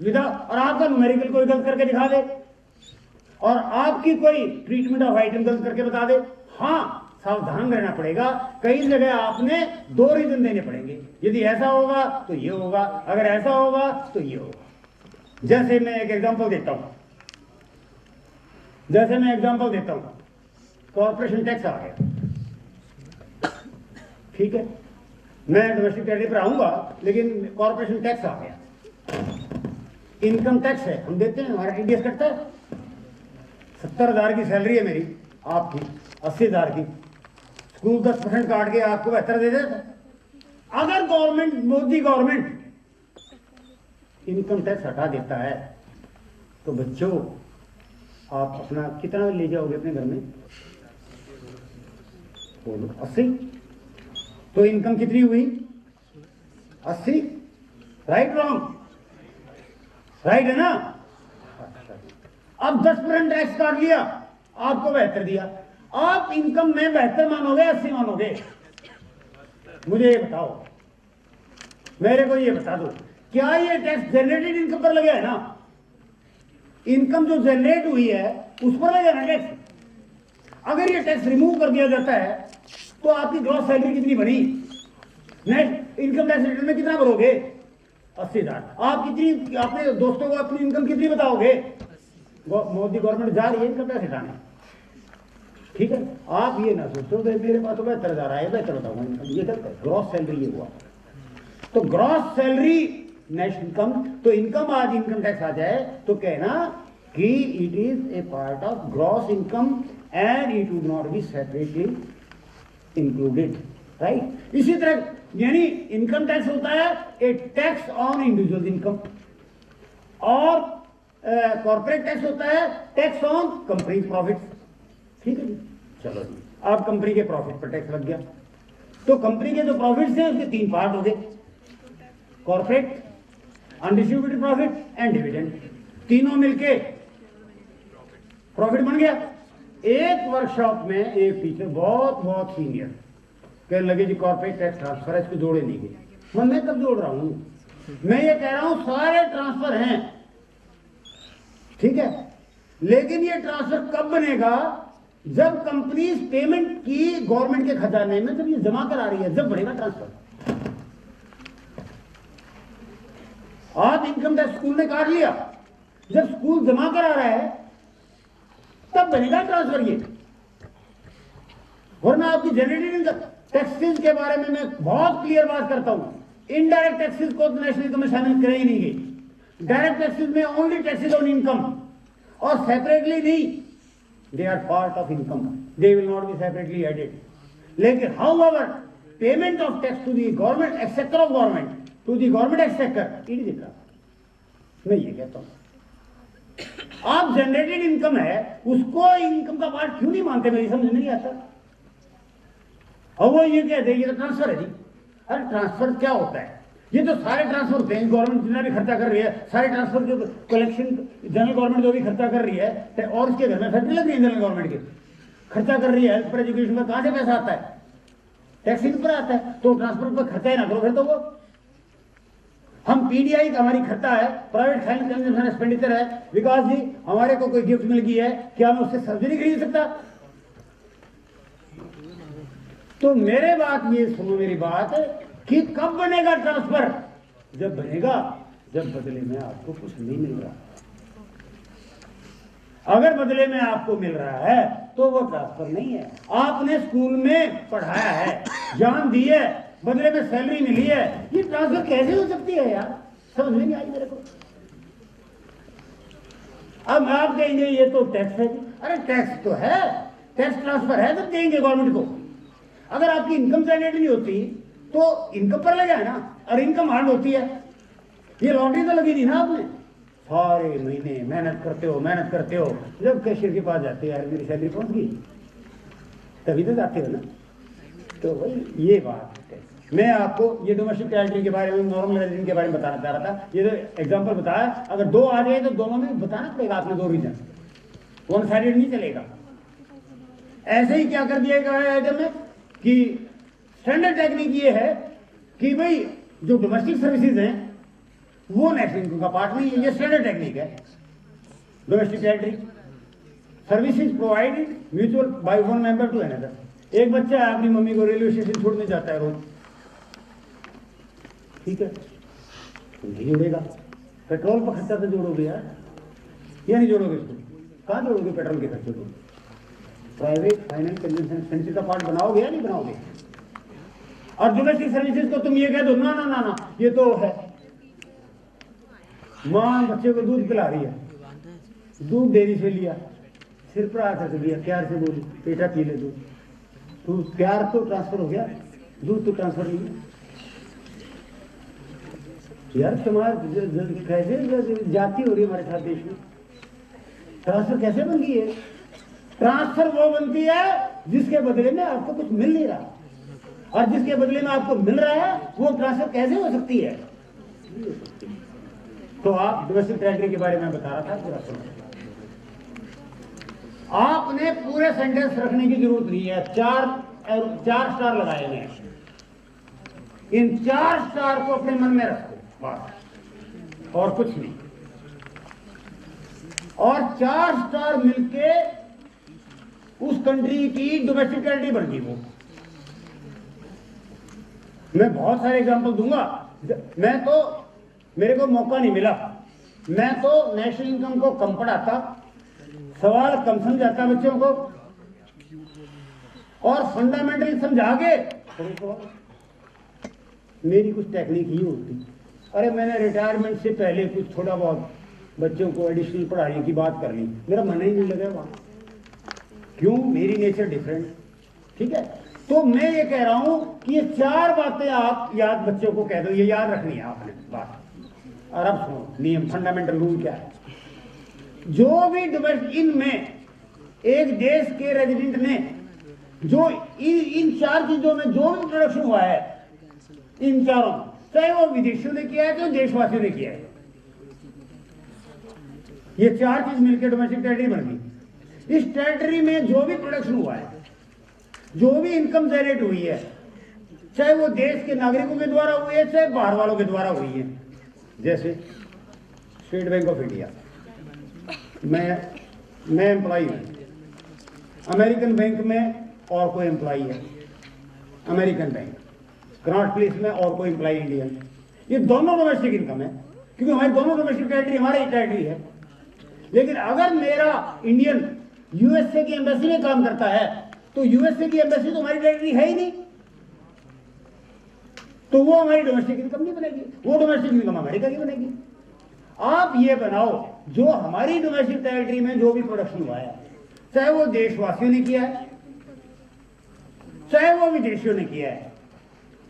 Speaker 1: without, और आपका न्यूमेरिकल कोई गलत करके दिखा दे, और आपकी कोई ट्रीटमेंट ऑफ आइटम गलत करके बता दे, हाँ सावधान रहना पड़ेगा। कई जगह आपने 2 रीजन देने पड़ेंगे, यदि ऐसा होगा तो ये होगा, अगर ऐसा होगा तो ये होगा। जैसे मैं एक एग्जांपल देता हूं, कॉर्पोरेशन टैक्स आ गया, ठीक है, मैं डोमेस्टिक टेरिटरी पर आऊंगा, लेकिन कॉर्पोरेशन टैक्स आ गया। इनकम टैक्स है, हम देते हैं, हमारा टीडीएस कटता है। 70,000 की सैलरी है मेरी, आपकी 80,000 की, स्कूल 10% काट के आपको 72 दे देता। अगर government, Modi government income tax हटा देता है, तो बच्चों आप अपना कितना ले जाओगे अपने घर में? बोलो 80। तो इनकम कितनी हुई? 80। Right wrong? राइट है ना? अब 10% टैक्स काट लिया, आपको 72 दिया, आप इनकम में 72 मानोगे 80 मानोगे? मुझे ये बताओ, मेरे को ये बता दो, क्या ये टैक्स जनरेटेड इनकम पर लगा है ना? इनकम जो जनरेट हुई है उस पर लगा ना टैक्स। अगर ये टैक्स रिमूव कर दिया जाता है तो आपकी ग्रॉस सैलरी कितनी बनी? नेट इनकम टैक्स रिटर्न में कितना भरोगे? 80,000। आप कितनी अपने दोस्तों को अपनी इनकम कितनी बताओगे? मोदी गवर्नमेंट जा रही है इनकम टैक्स हटाने, ठीक है? आप ये ना सोचो मेरे पास तो 72,000 आए, 72 बताऊंगा इनकम, ये गलत है। ग्रॉस सैलरी ये हुआ, तो ग्रॉस सैलरी नेट इनकम, तो इनकम आज इनकम टैक्स आ जाए तो कहना कि it is A part of gross income and it would not be separately included, right? इसी तरह यानी इनकम टैक्स होता है ए टैक्स ऑन इंडिविजुअल इनकम, और कॉर्पोरेट टैक्स होता है टैक्स ऑन कंपनी प्रॉफिट, ठीक है जी? चलो जी, अब कंपनी के प्रॉफिट पर टैक्स लग गया, तो कंपनी के जो प्रॉफिट्स हैं उसके 3 पार्ट हो गए, corporate, undistributed profit and dividend, तीनों मिलके प्रॉफिट बन गया। एक वर्कशॉप में एक टीचर बहुत सीनियर कहने लगे जी कॉर्पोरेट टैक्स ट्रांसफर है, इसको जोड़े नहीं गए। मैं कब जोड़ रहा हूं? मैं ये कह रहा हूं सारे ट्रांसफर हैं, ठीक है, लेकिन ये ट्रांसफर कब बनेगा? जब कंपनी पेमेंट की गवर्नमेंट के खजाने में, जब ये जमा करा रही है, जब बनेगा ट्रांसफर। आप इनकम टैक्स स्कूल ने काट लिया, जब स्कूल जमा करा रहा है तब बनेगा ट्रांसफर ये, वरना आपकी जनरेटेड इनकम टैक्सेस के बारे में मैं बहुत क्लियर बात करता हूं। इनडायरेक्ट टैक्सेस को नेशनल इनकम में शामिल करे ही नहीं गई। डायरेक्ट टैक्सेस में ओनली टैक्सेस ऑन इनकम, और सेपरेटली नहीं, they are part of income, they will not be separately added. लेकिन however payment of tax to the government exactor of government to the government exactor it is, मैं ये कहता हूं आप generated income है उसको इनकम का पार्ट क्यों नहीं मानते? मेरी समझ नहीं आता। और वो ये कहते हैं ये तो ट्रांसफर है जी। अरे ट्रांसफर क्या होता है? ये तो सारे ट्रांसफर होते हैं, गवर्नमेंट जितना भी खर्चा कर रही है, सारे ट्रांसफर जो कलेक्शन जनरल गवर्नमेंट जो भी खर्चा कर रही है, और उसके घर में फैक्ट्री लग रही है जनरल गवर्नमेंट की, खर्चा कर रही है हेल्थ पर, एजुकेशन पर, कहां से पैसा आता है? टैक्स इन पर आता है। तो ट्रांसफर पर खर्चा ही ना करो फिर तो वो। हम पीडीआई का हमारी खर्चा है, प्राइवेट फाइनेंस कंजम्पशन एक्सपेंडिचर है। विकास जी हमारे को कोई गिफ्ट मिल गई है, क्या मैं उससे सब्जी नहीं खरीद सकता? तो मेरे बात ये सुनो, मेरी बात कि कब बनेगा ट्रांसफर? जब बनेगा जब बदले में आपको कुछ नहीं मिल रहा। अगर बदले में आपको मिल रहा है तो वो ट्रांसफर नहीं है। आपने स्कूल में पढ़ाया है, जान दी है, बदले में सैलरी मिली है, ये ट्रांसफर कैसे हो सकती है यार? समझ में नहीं आई मेरे को। अब आप कहेंगे ये तो टैक्स है। अरे टैक्स तो है, टैक्स ट्रांसफर है, तब देंगे गवर्नमेंट को। अगर आपकी इनकम जनरेट नहीं होती तो इनकम पर लगा है ना, और इनकम अर्न होती है। ये लॉटरी तो लगी थी ना आपने, सारे महीने मेहनत करते हो, जब कैशियर के पास जाते यार मेरी सैलरी पहुंच गई, तभी तो जाते हो ना। तो भाई ये बात है। मैं आपको ये डोमेस्टिक कैटेगरी के बारे में, नॉर्मलाइजेशन के बारे में बताना चाह रहा था। ये तो एग्जांपल बताया, अगर 2 आ जाए तो दोनों में बताना पड़ेगा आपने 2 रीजन, वन साइडेड नहीं चलेगा। ऐसे ही क्या कर दिया गया आइटम में कि स्टैंडर्ड टेक्निक ये है कि भाई जो डोमेस्टिक सर्विसेज हैं वो नेशनल इनकम का पार्ट नहीं है। ये स्टैंडर्ड टेक्निक है। Domestic category services provided mutual by one member to another. एक बच्चा अपनी मम्मी को रेलवे स्टेशन छोड़ने जाता है रोज, ठीक है, तो नहीं जोड़ेगा। पेट्रोल पर खर्चा तो जोड़ोगे यार, या नहीं जोड़ोगे? इसको कहाँ जोड़ोगे पेट्रोल के खर्चे को? प्राइवेट फाइनेंस कंजम्पशन एक्सपेंडिचर का पार्ट बनाओगे या नहीं बनाओगे? और डोमेस्टिक सर्विसेज को तुम ये कह दो ना ना ना ना ये तो है, माँ बच्चे को दूध पिला रही है, दूध डेयरी से लिया, सिर पर हाथ रख लिया, प्यार से बोली बेटा पी ले दूध, तो प्यार तो ट्रांसफर हो गया, दूध तो ट्रांसफर नहीं है। यार तुम्हारा कैसे जाती हो रही है हमारे साथ देश में? ट्रांसफर कैसे बन गई है? ट्रांसफर वो बनती है जिसके बदले में आपको कुछ मिल नहीं रहा, और जिसके बदले में आपको मिल रहा है वो ट्रांसफर कैसे हो सकती है? तो आप डोमेस्टिक टेरिटरी के बारे में बता रहा था, पूरा सुनो। आपने पूरे सेंटेंस रखने की जरूरत नहीं है, चार स्टार लगाए हुए हैं। इन 4 स्टार को अपने मन में रखो बस, और कुछ नहीं। और 4 स्टार मिलके उस कंट्री की डोमेस्टिक टेरिटरी बन गई। वो मैं बहुत सारे एग्जांपल दूंगा। मेरे को मौका नहीं मिला। मैं तो नेशनल इनकम को कम पढ़ाता, सवाल कम समझाता बच्चों को, और फंडामेंटली समझा के मेरी कुछ टेक्निक ही होती। अरे मैंने रिटायरमेंट से पहले कुछ थोड़ा बहुत बच्चों को एडिशनल पढ़ाने की बात कर ली, मेरा मन ही नहीं लगा वहां। क्यों? मेरी नेचर डिफरेंट। ठीक है, तो मैं ये कह रहा हूं कि ये 4 बातें आप याद बच्चों को कह दो, ये याद रखनी है आपने बात। और अब सुनो नियम, फंडामेंटल रूल क्या है। जो भी डोमेस्टिक, इनमें एक देश के रेजिडेंट ने जो इन 4 चीजों में जो भी प्रोडक्शन हुआ है, इन चारों, चाहे वो विदेशियों ने किया है, चाहे देशवासियों ने किया है, ये 4 चीज मिलकर डोमेस्टिक टेरिटरी बन गई। इस टेरिटरी में जो भी प्रोडक्शन हुआ है, जो भी इनकम जनरेट हुई है, चाहे वो देश के नागरिकों के द्वारा हुई है, चाहे बाहर वालों के द्वारा हुई है। जैसे स्टेट बैंक ऑफ इंडिया, मैं एम्प्लॉई हूं, अमेरिकन बैंक में और कोई एम्प्लॉई है, अमेरिकन बैंक, कनॉट प्लेस में और कोई एम्प्लॉई इंडियन। ये दोनों डोमेस्टिक इनकम है, क्योंकि हमारी दोनों डोमेस्टिक टेरिटरी हमारी टेरिटरी है। लेकिन अगर मेरा इंडियन यूएसए की एम्बेसी में काम करता है, तो यूएसए की एम्बेसी तो हमारी टेरिटरी है ही नहीं, तो वो हमारी डोमेस्टिक इनकम नहीं बनेगी, वो डोमेस्टिक इनकम अमेरिका की बनेगी। आप ये बनाओ, जो हमारी डोमेस्टिक टेरिटरी में जो भी प्रोडक्शन हुआ है, चाहे वो देशवासियों ने किया है, चाहे वो विदेशियों ने किया है,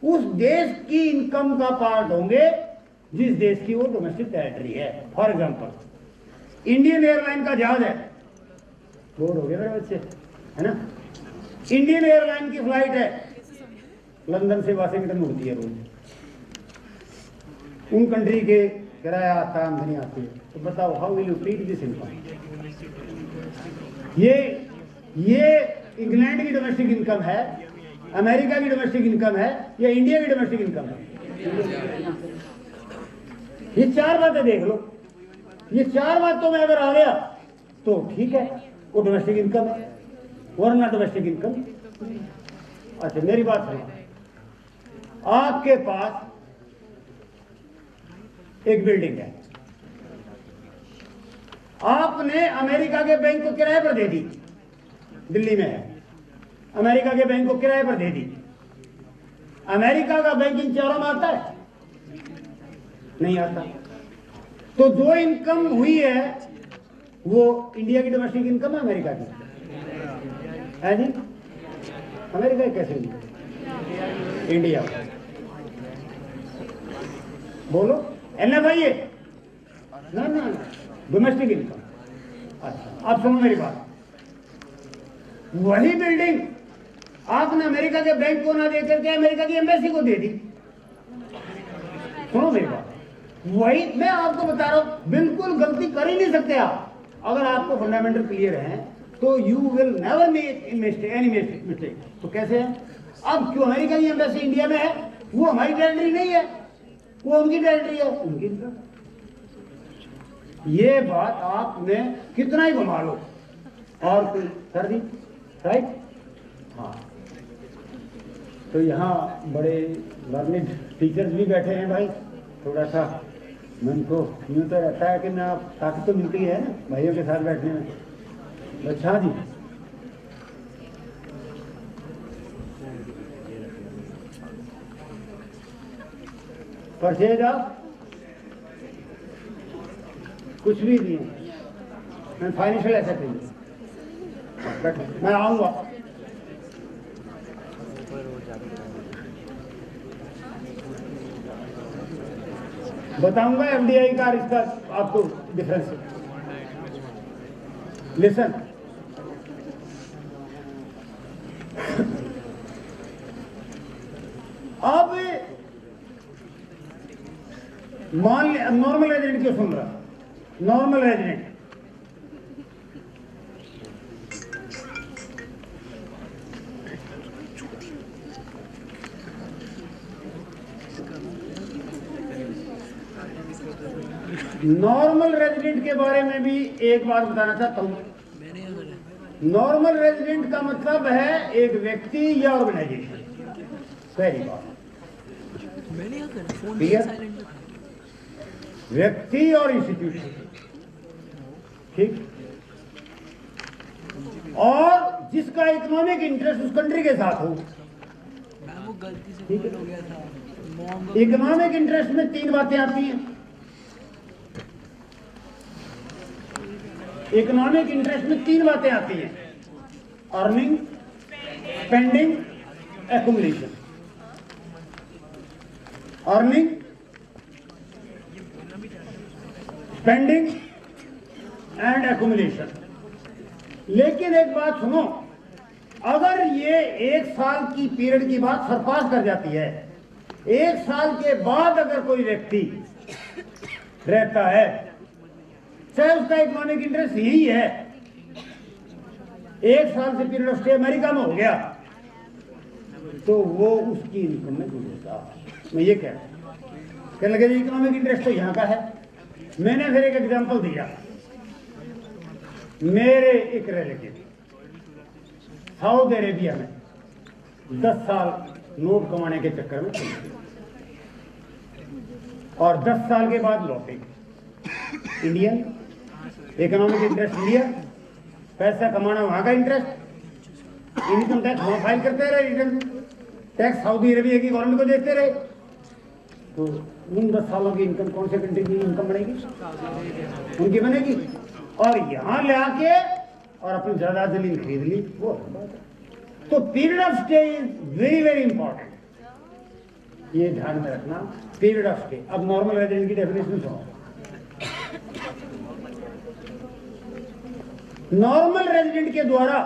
Speaker 1: उस देश की इनकम का पार्ट होंगे जिस देश की वो डोमेस्टिक टेरिटरी है। फॉर एग्जांपल इंडियन एयरलाइन का जहाज है, बोर हो गए मेरे बच्चे, है ना? इंडियन एयरलाइन की फ्लाइट है, लंदन से वाशिंगटन उड़ती है रोज। उन कंट्री के किराया आता है, आमदनी आती है, तो बताओ how will you treat this income? ये इंग्लैंड की डोमेस्टिक इनकम है, अमेरिका की डोमेस्टिक इनकम है, या इंडिया की डोमेस्टिक इनकम है? ये 4 बातें देख लो। ये 4 बातों में अगर आ गया तो ठीक है, वो डोमेस्टिक इनकम है, वरना डोमेस्टिक इनकम। अच्छा मेरी बात सुनो, आपके पास एक बिल्डिंग है, आपने अमेरिका के बैंक को किराए पर दे दी, दिल्ली में है, अमेरिका के बैंक को किराए पर दे दी। अमेरिका का बैंक इन 4 में आता है? नहीं आता। तो जो इनकम हुई है वो इंडिया की डोमेस्टिक इनकम है, अमेरिका की है जी? अमेरिका की कैसे हुई? इंडिया। बोलो एनएफआई है ना? Domestic income. अच्छा आप सुनो मेरी बात, वही बिल्डिंग आपने अमेरिका के बैंक को ना दे करके अमेरिका की एम्बेसी को दे दी। सुनो मेरी बात, वही मैं आपको बता रहा हूं, बिल्कुल गलती कर ही नहीं सकते आप। अगर आपको फंडामेंटल क्लियर है तो you will never make any mistake. तो कैसे है? अब क्यों अमेरिका की एम्बेसी इंडिया में है, वो हमारी टेरिटरी नहीं है, वो उनकी टेरिटरी है, उनकी। ये बात आपने कितना ही घुमा लो और कोई कर दी, राइट? हाँ, तो यहाँ बड़े लर्निंग टीचर्स भी बैठे हैं भाई, थोड़ा सा मन को यूँ तो रहता है कि ना ताकत तो मिलती है ना भाइयों के साथ बैठने में। अच्छा जी, परचेज आप कुछ भी नहीं है, मैं फाइनेंशियल एसेट नहीं, मैं आऊंगा। बताऊंगा एफडीआई का इसका आपको डिफरेंस। लिसन, अब मान लिया नॉर्मल रेजिडेंट क्यों सुन रहा, नॉर्मल रेजिडेंट नॉर्मल रेजिडेंट के बारे में भी एक बात बताना चाहता हूं। नॉर्मल रेजिडेंट का मतलब है एक व्यक्ति या ऑर्गेनाइजेशन। पहली बात ठीक है, व्यक्ति और इंस्टीट्यूशन, ठीक, और जिसका इकोनॉमिक इंटरेस्ट उस कंट्री के साथ हो। इकोनॉमिक इंटरेस्ट में तीन बातें आती हैं। इकोनॉमिक इंटरेस्ट में तीन बातें आती हैं, earning, spending, accumulation. Earning, spending and accumulation. लेकिन एक बात सुनो, अगर ये एक साल की पीरियड की बात सरपास कर जाती है, एक साल के बाद अगर कोई व्यक्ति रहता है, चाहे उसका इकोनॉमिक इंटरेस्ट यही है, एक साल से पीरियड ऑफ स्टे अमेरिका में हो गया, तो वो उसकी इनकम में जुड़ेगा। मैं ये कह रहा हूं, कहने लगे इकोनॉमिक इंटरेस्ट तो यहां का है। मैंने फिर एक एग्जांपल दिया, मेरे एक रिलेटिव सऊदी अरेबिया में 10 साल नोट कमाने के चक्कर में चले गए और 10 साल के बाद लौटे। इंडियन, इकोनॉमिक इंटरेस्ट इंडिया, पैसा कमाना वहां का इंटरेस्ट, इनकम टैक्स वहां फाइल करते रहे, रिटर्न टैक्स सऊदी अरेबिया की गवर्नमेंट को देते रहे। तो उन 10 सालों की इनकम कौन से कंट्री की इनकम बनेगी? उनकी बनेगी। और यहां ले आके और अपनी जायदाद जमीन खरीद ली, वो तो period of stay is very very important, ये ध्यान में रखना, पीरियड ऑफ स्टे। अब नॉर्मल रेजिडेंट की डेफिनेशन सुनो। नॉर्मल रेजिडेंट के द्वारा,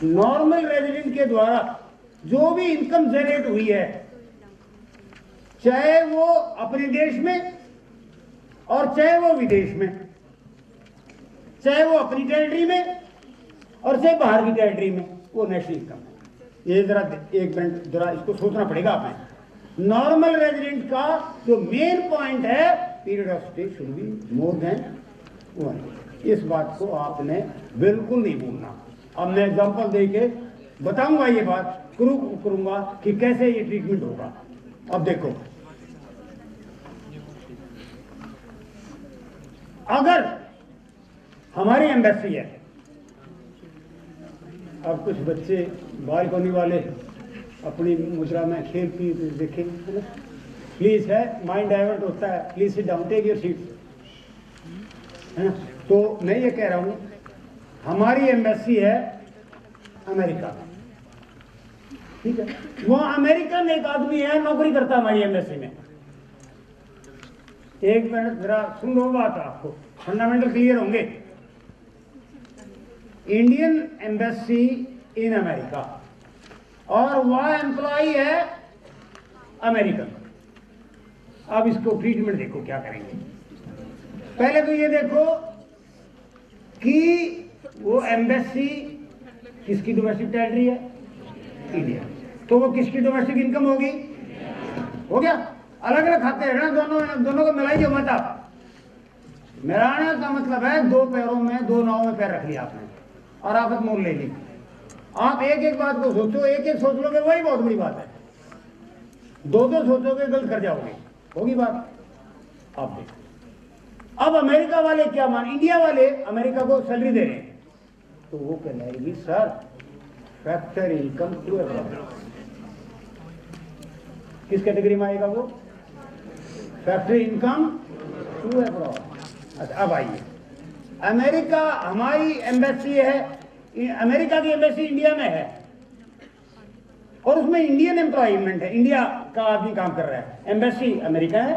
Speaker 1: नॉर्मल रेजिडेंट के द्वारा जो भी इनकम जनरेट हुई है, चाहे वो अपने देश में और चाहे वो विदेश में, चाहे वो अपनी टेरिटरी में और चाहे बाहर की टेरिटरी में, वो नेशनल इनकम है। ये जरा एक मिनट जरा इसको सोचना पड़ेगा आपने। नॉर्मल रेजिडेंट का जो मेन पॉइंट है, period of stay should be more than 1 इस बात को आपने बिल्कुल नहीं भूलना। अब मैं एग्जांपल देके बताऊंगा, ये बात करूंगा कि कैसे ये ट्रीटमेंट होगा। अब देखो, अगर हमारी एम्बेसी है, अब कुछ बच्चे बालकनी वाले अपनी मुद्रा में खेलती देखें, प्लीज है, माइंड डाइवर्ट होता है, please sit down, take your seat, है ना। तो मैं ये कह रहा हूं, हमारी एम्बेसी है अमेरिका, ठीक है, वहां अमेरिकन एक आदमी है, नौकरी करता है हमारी एम्बेसी में। एक मिनट जरा सुन लो बात, आपको फंडामेंटल क्लियर होंगे। इंडियन एम्बेसी इन अमेरिका, और वह एम्प्लॉई है अमेरिकन। अब इसको ट्रीटमेंट देखो क्या करेंगे। पहले तो ये देखो कि वो एम्बेसी किसकी डोमेस्टिक टेरिटरी है? इंडिया। तो वो किसकी डोमेस्टिक इनकम होगी? हो गया। अलग अलग खाते हैं ना, दोनों को मिलाइए मत आप। मिलाने का मतलब है दो पैरों में, दो नाव में पैर रख लिया आपने और आफत मोल ले ली। आप एक एक बात को सोचो, एक एक सोच लोगे वही बहुत बड़ी बात है। दो दो सोचोगे गलत कर जाओगे, होगी बात। आप देखो, अब अमेरिका वाले क्या मान, इंडिया वाले अमेरिका को सैलरी दे रहे हैं, तो वो कहलाएगी sir factor income to abroad. किस कैटेगरी में आएगा वो? Factor income to abroad. अच्छा, अब आइए, अमेरिका, हमारी एम्बेसी है, अमेरिका की एम्बेसी इंडिया में है और उसमें इंडियन एम्प्लॉयमेंट है, इंडिया का आदमी काम कर रहा है, एम्बेसी अमेरिका है,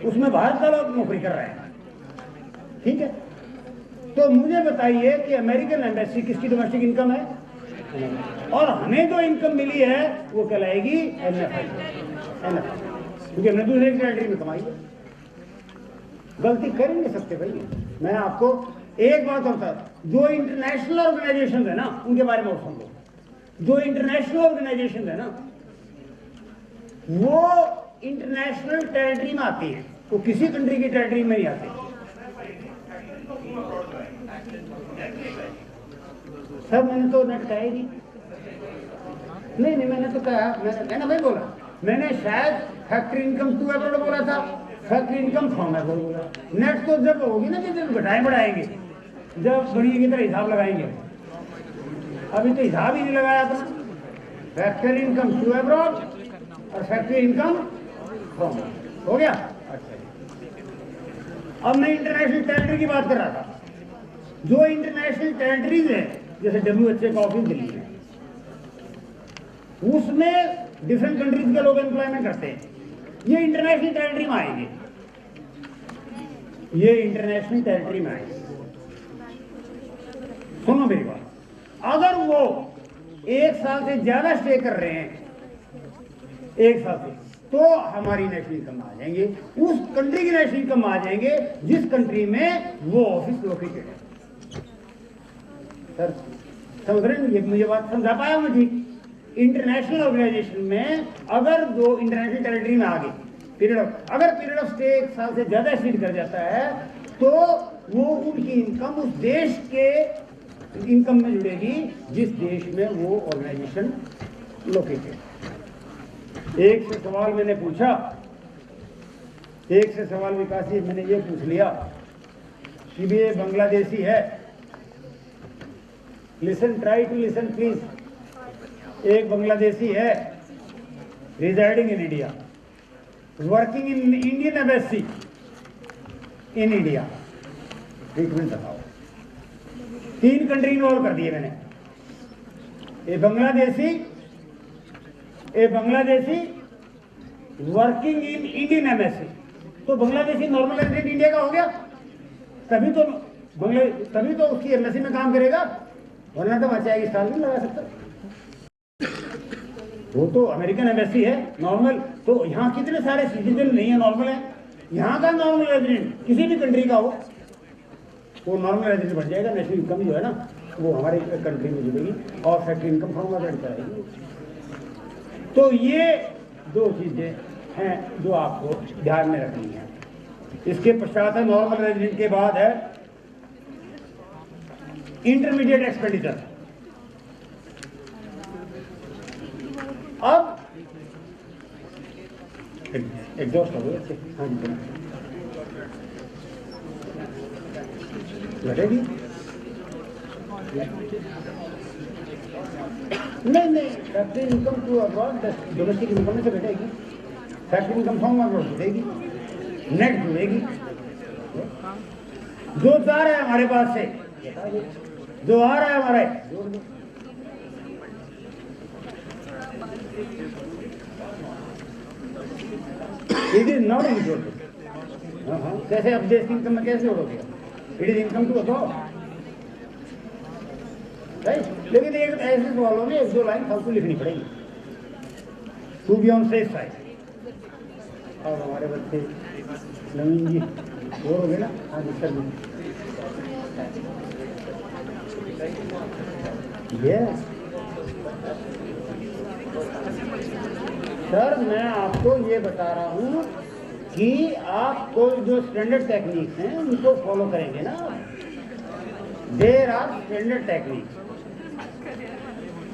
Speaker 1: उसमें भारत का लोग नौकरी कर रहे हैं, ठीक है। तो मुझे बताइए कि अमेरिकन एम्बेसी किसकी डोमेस्टिक इनकम है, और हमें जो इनकम मिली है वो कहलाएगी NFI, क्योंकि हमने दूसरे टेरिटरी में कमाई है। गलती कर ही नहीं सकते भाई। मैं आपको एक बात होता है, जो इंटरनेशनल ऑर्गेनाइजेशन है ना उनके बारे में सुन लो। जो इंटरनेशनल ऑर्गेनाइजेशन है ना वो इंटरनेशनल टेरिटरी में आती है, वो किसी कंट्री की टेरिटरी में नहीं आते। सर मैंने तो नेट कहा ही नहीं, मैंने तो कहा, मैंने भाई बोला, मैंने शायद फैक्ट्री इनकम टू एब्रॉड बोला था, फैक्ट्री इनकम फ्रॉम एब्रॉड बोला। नेट तो जब होगी ना कि जब बढ़ाएंगे, जब बढ़िया की तरह हिसाब लगाएंगे। अभी तो हिसाब ही नहीं लगाया अपना। फैक्ट्री इनकम टू एब्रॉड और फैक्ट्री इनकम फ्रॉम, हो गया। अच्छा, अब मैं इंटरनेशनल टेरिटरी की बात कर रहा था। जो इंटरनेशनल टेरिटरीज है जैसे WHA का ऑफिस दिल्ली है, उसमें डिफरेंट कंट्रीज के लोग एम्प्लॉयमेंट करते हैं। ये इंटरनेशनल टेरिटरी में आएंगे, ये इंटरनेशनल टेरिटरी में आएंगे। सुनो मेरी बात, अगर वो 1 साल से ज्यादा स्टे कर रहे हैं, 1 साल से, तो हमारी नेशनल इनकम आ जाएंगे, उस कंट्री की नेशनल इनकम आ जाएंगे जिस कंट्री में वो ऑफिस लोकेटेड है। सर समझ रहे हैं, ये मुझे बात समझा पाया मुझे। इंटरनेशनल ऑर्गेनाइजेशन में अगर जो इंटरनेशनल टेरिटरी में आ गए, अगर पीरियड ऑफ स्टे 1 साल से ज्यादा एक्सीड कर जाता है तो वो उनकी इनकम उस देश के इनकम में जुड़ेगी जिस देश में वो ऑर्गेनाइजेशन लोकेटेड। एक से सवाल मैंने पूछा, एक से सवाल विकास जी मैंने ये पूछ लिया कि भी ये बांग्लादेशी है। Listen, try to listen please. एक बांग्लादेशी है residing in India, working in Indian embassy in India. Treatment बताओ, 3 कंट्री इन्वॉल्व कर दिए मैंने। A Bangladeshi working in Indian embassy. तो बांग्लादेशी नॉर्मल रेजिडेंट इंडिया का हो गया, तभी तो उसकी एम्बेसी में काम करेगा, वरना तो बचाएगी, स्टाल नहीं लगा सकता। वो तो अमेरिकन एम्बेसी है नॉर्मल, तो यहाँ कितने सारे सिटीजन नहीं है नॉर्मल है। यहाँ का नॉर्मल रेजिडेंट किसी भी कंट्री का हो वो नॉर्मल रेजिडेंट बन जाएगा। नेशनल इनकम जो है ना वो हमारे कंट्री में जुड़ेगी और फैक्ट्री इनकम फ्रॉम अदर कराएगी। तो ये 2 चीजें हैं जो आपको ध्यान में रखनी है। इसके पश्चात है नॉर्मल रेजिडेंट के बाद है इंटरमीडिएट एक्सपेंडिचर। अब एग्जॉस्ट हो गए, हाँ जी घटेगी नहीं, factory income to abroad domestic income से घटेगी, फैक्ट्री इनकम फ्रॉम अब्रॉड जुड़ेगी, नेट जुड़ेगी। जो जा रहा है हमारे पास से, जो आ रहा है हमारे जोड़ दो। It is not included. कैसे अब देश की इनकम में कैसे जोड़ोगे? It is income to abroad, right. लेकिन एक ऐसे सवालों में 1-2 लाइन फालतू लिखनी पड़ेगी to be on safe side. और हमारे बच्चे नवीन जी और हो गए ना, हाँ जी सर यस सर, मैं आपको ये बता रहा हूँ कि आपको जो स्टैंडर्ड टेक्निक्स हैं उनको फॉलो करेंगे ना। There are standard techniques,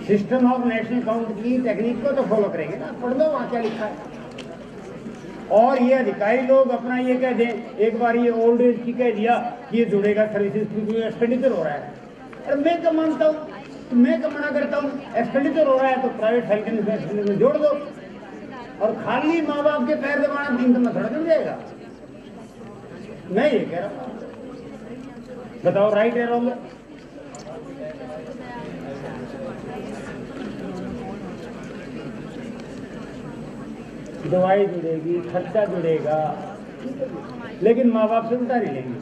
Speaker 1: system of national account की टेक्निक को तो फॉलो करेंगे ना। पढ़ लो वहाँ क्या लिखा है। और ये अधिकारी लोग अपना ये कह दें, एक बार ये ओल्ड एज की कह दिया कि ये जुड़ेगा सर्विसेज, एक्सपेंडिचर हो रहा है। और मैं क्या मानता हूँ, तो मैं क्या मना करता हूँ, एक्सपेंडिचर हो रहा है तो प्राइवेट हेल्थ इंश्योरेंस में जोड़ दो। और खाली माँ बाप के पैर दबाना दिन में थोड़ा मिल जाएगा। मैं ये कह रहा हूँ, बताओ राइट है रॉन्ग? दवाई जुड़ेगी, खर्चा जुड़ेगा, लेकिन माँ बाप से उल्टा नहीं लेंगे।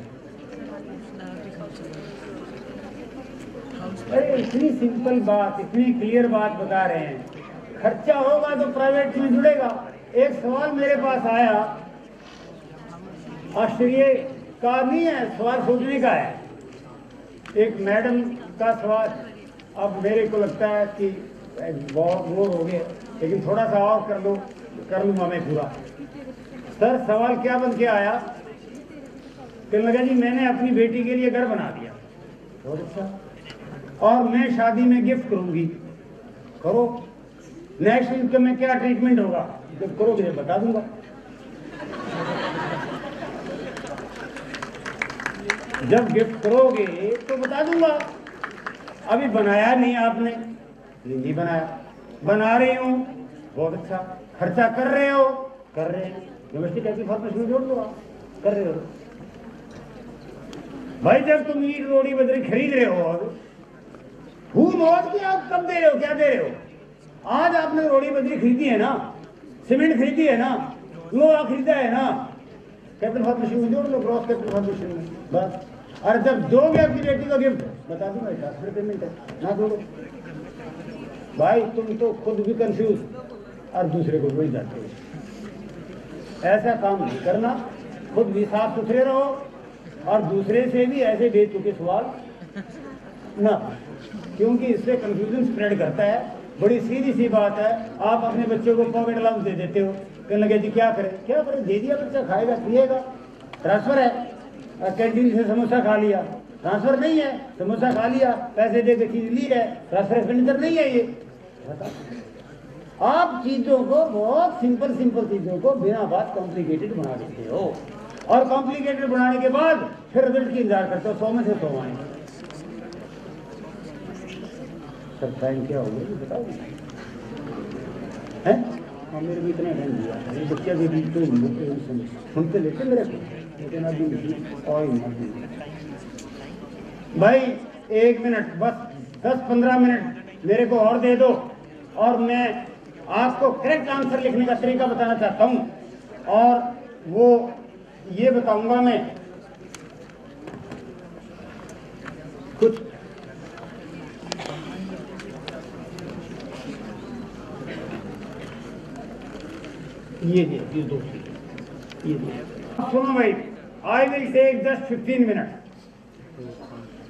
Speaker 1: अरे इतनी सिंपल बात, इतनी क्लियर बात बता रहे हैं, खर्चा होगा तो प्राइवेट में जुड़ेगा। एक सवाल मेरे पास आया, आश्चर्य का नहीं है, सवाल सोचने का है। एक मैडम का सवाल, अब मेरे को लगता है कि बहुत बोर हो गए, लेकिन थोड़ा सा और कर लूँगा मैं पूरा। सर सवाल क्या बन के आया, कहने लगा जी मैंने अपनी बेटी के लिए घर बना दिया, बहुत अच्छा, और मैं शादी में गिफ्ट करूंगी। करो, नेक्स्ट इनकम में क्या ट्रीटमेंट होगा, जब करोगे जब बता दूंगा। जब गिफ्ट करोगे तो बता दूंगा। अभी बनाया नहीं आपने, नहीं बनाया, बना रही हूं, बहुत अच्छा, खर्चा कर रहे हो, कर रहे हैं, यूनिवर्सिटी कैसी फॉर्मेशन जोड़ दो, कर रहे हो भाई। जब तुम ईट रोड़ी बजरी खरीद रहे हो, हूँ नोट कि आप कब दे रहे हो, क्या दे रहे हो। आज आपने रोड़ी बजरी खरीदी है ना, सीमेंट खरीदी है ना, लोहा खरीदा है ना, कैपिटल फॉर्मेशन में जोड़ लो, ग्रॉस कैपिटल फॉर्मेशन में, बस। और जब दोगे अपनी बेटी को गिफ्ट, बता दूंगा ट्रांसफर पेमेंट है ना, दो भाई। तुम तो खुद भी कंफ्यूज और दूसरे को भूल जाते हो। ऐसा काम नहीं करना, खुद भी साफ सुथरे रहो और दूसरे से भी ऐसे बेतुके सवाल ना, क्योंकि इससे कंफ्यूजन स्प्रेड करता है। बड़ी सीधी सी बात है, आप अपने बच्चे को पॉकेट अलाउंस दे देते हो, कहने लगे जी क्या करें, क्या करें, दे दिया, बच्चा खाएगा पिएगा, ट्रांसफर है, कैंटीन से समोसा खा लिया, ट्रांसफर नहीं है, समोसा खा लिया, पैसे दे के चीज ली है, ट्रांसफर एक्सपेंडिचर नहीं है। ये आप चीजों को, बहुत सिंपल चीजों को बिना बात कॉम्प्लिकेटेड बना देते हो, और कॉम्प्लिकेटेड बनाने के बाद फिर रिजल्ट की इंतजार करते हो, 100 में से 100 आएंगे। सर टाइम क्या हो गया बताओ है, हाँ मेरे को इतना टाइम दिया, बच्चा के बीच तो सुनते लेते मेरे को, लेकिन अभी और भाई 1 मिनट, बस 10-15 मिनट मेरे को और दे दो, और मैं आपको करेक्ट आंसर लिखने का तरीका बताना चाहता हूँ, और वो ये बताऊंगा मैं कुछ। ये दो ये सुनो भाई, I will take just 15 minute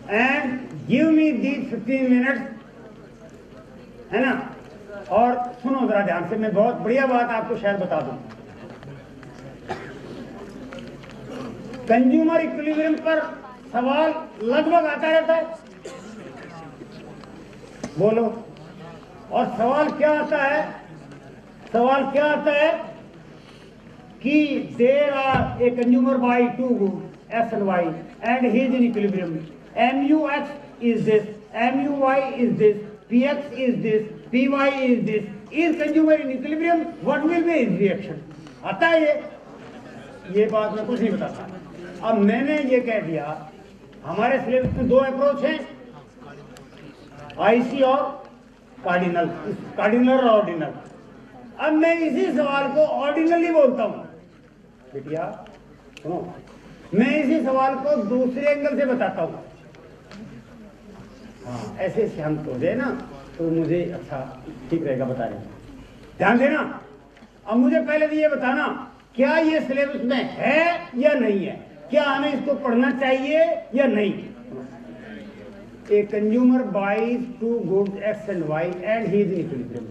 Speaker 1: and give me these 15 minutes, है ना। और सुनो जरा ध्यान से, मैं बहुत बढ़िया बात आपको शायद बता दूं। कंज्यूमर इक्विलिब्रियम पर सवाल लगभग आता रहता है, बोलो। और सवाल क्या आता है, सवाल क्या आता है कि there are a consumer buy two goods X and Y and he is in equilibrium, MUX is this, MUY is this, PX is this, PY is this, is consumer in equilibrium, what will be his reaction? आता है ये बात मैं कुछ नहीं बताता। अब मैंने ये कह दिया, हमारे सिलेबस में 2 अप्रोच हैं, IC और कार्डिनल, कार्डिनल और ऑर्डिनल। अब मैं इसी सवाल को ऑर्डिनली बोलता हूं, बेटिया सुनो, मैं इसी सवाल को दूसरे एंगल से बताता हूं। हाँ ऐसे शांत हो जाए ना तो मुझे अच्छा ठीक रहेगा बता रहे, ध्यान देना। अब मुझे पहले तो ये बताना, क्या ये सिलेबस में है या नहीं है, क्या हमें इसको पढ़ना चाहिए या नहीं। A consumer buys 2 goods X and Y and he is in equilibrium.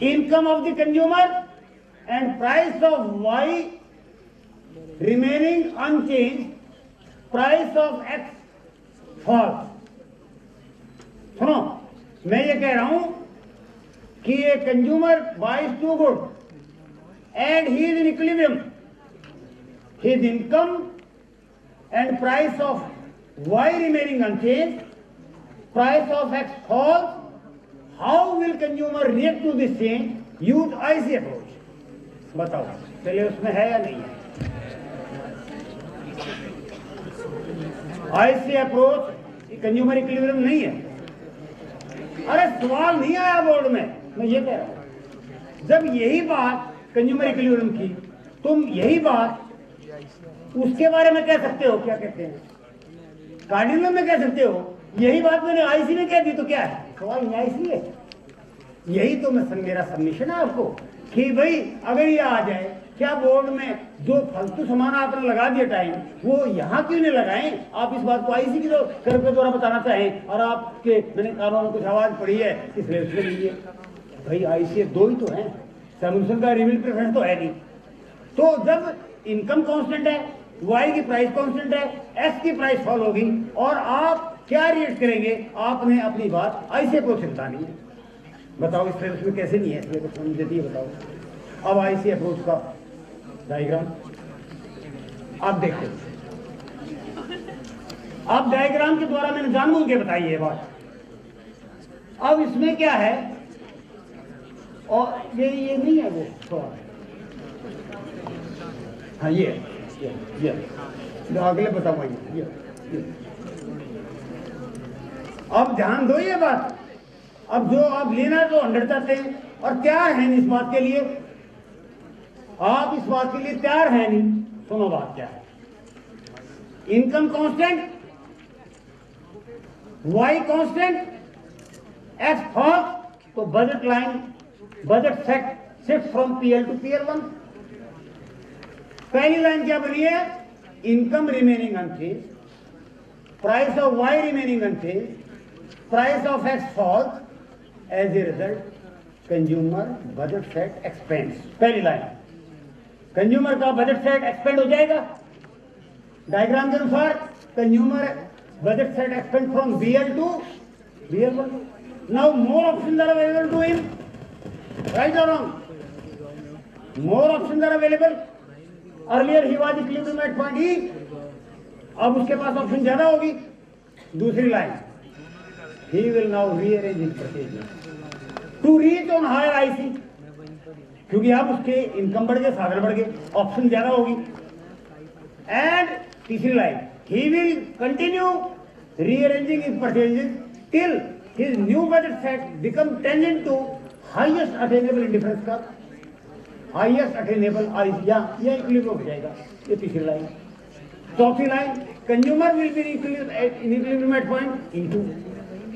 Speaker 1: Income of the consumer and price of Y remaining unchanged, price of X falls. सुनो, मैं ये कह रहा हूं कि ये consumer buys 2 goods and he is in equilibrium. His income and price of Y remaining unchanged, price of X falls. How will consumer react to this change? Use IC approach. बताओ चलिए उसमें है या नहीं है। IC approach कंज्यूमर इक्विलिब्रियम नहीं है। अरे सवाल नहीं आया बोर्ड में, मैं ये कह रहा हूं जब यही बात कंज्यूमर इक्विलिब्रियम की, तुम यही बात उसके बारे में कह सकते हो, क्या कहते हैं, कार्डिनल में कह सकते हो, यही बात मैंने आईसी में कह दी तो क्या है, सवाल न्याय इसलिए। यही तो मेरा सबमिशन है आपको कि भाई अगर ये आ जाए, क्या बोर्ड में जो फालतू सामान आपने लगा दिया टाइम, वो यहाँ क्यों नहीं लगाएं? आप इस बात को आईसी की कर्व के द्वारा बताना चाहें और आपके मैंने कानून में कुछ आवाज पड़ी है इसलिए उसके लिए भाई आईसी दो ही तो है, सॉल्यूशन का रिवील प्रेफरेंस तो है नहीं। तो जब इनकम कांस्टेंट है, वाई की प्राइस कांस्टेंट है, एस की प्राइस फॉल होगी और आप क्या रिएक्ट करेंगे? आपने अपनी बात आईसी अप्रोच से बतानी है। बताओ इस सिलेबस में कैसे नहीं है, सिलेबस समझ देती है, बताओ। अब आईसी अप्रोच का डायग्राम आप देखते, अब डायग्राम के द्वारा मैंने जानबूझ के बताई है बात। अब इसमें क्या है, और ये नहीं है वो थोड़ा, हाँ ये अगले बताऊंगा ये। अब ध्यान दो ये बात। अब जो आप लेना तो 100 चाहते हैं और तैयार हैं इस बात के लिए, आप इस बात के लिए तैयार हैं नहीं। सुनो बात क्या है, income constant, Y constant, X falls, तो budget line, budget set shift from PL to PL 1। पहली लाइन क्या बनी है, income remaining unchange, price of Y remaining unchange, price of X falls, as a result consumer budget set expense. पहली line, consumer का budget set expand हो जाएगा diagram के अनुसार, consumer budget set expand from BL to BL 1। Now more options are available to him, right और wrong? More options are available. Earlier he was equilibrium at point E, अब उसके पास option ज्यादा होगी। दूसरी line, he will now rearrange his purchases to reach on higher IC, क्योंकि अब उसके इनकम बढ़ गए, साधन बढ़ गए, ऑप्शन ज्यादा होगी। एंड तीसरी line, he will continue rearranging his purchases till his new budget set become tangent to highest attainable indifference का highest attainable IC, या ये इक्विलिब्रियम हो जाएगा। ये तीसरी लाइन। चौथी line, consumer will be in equilibrium at point E2।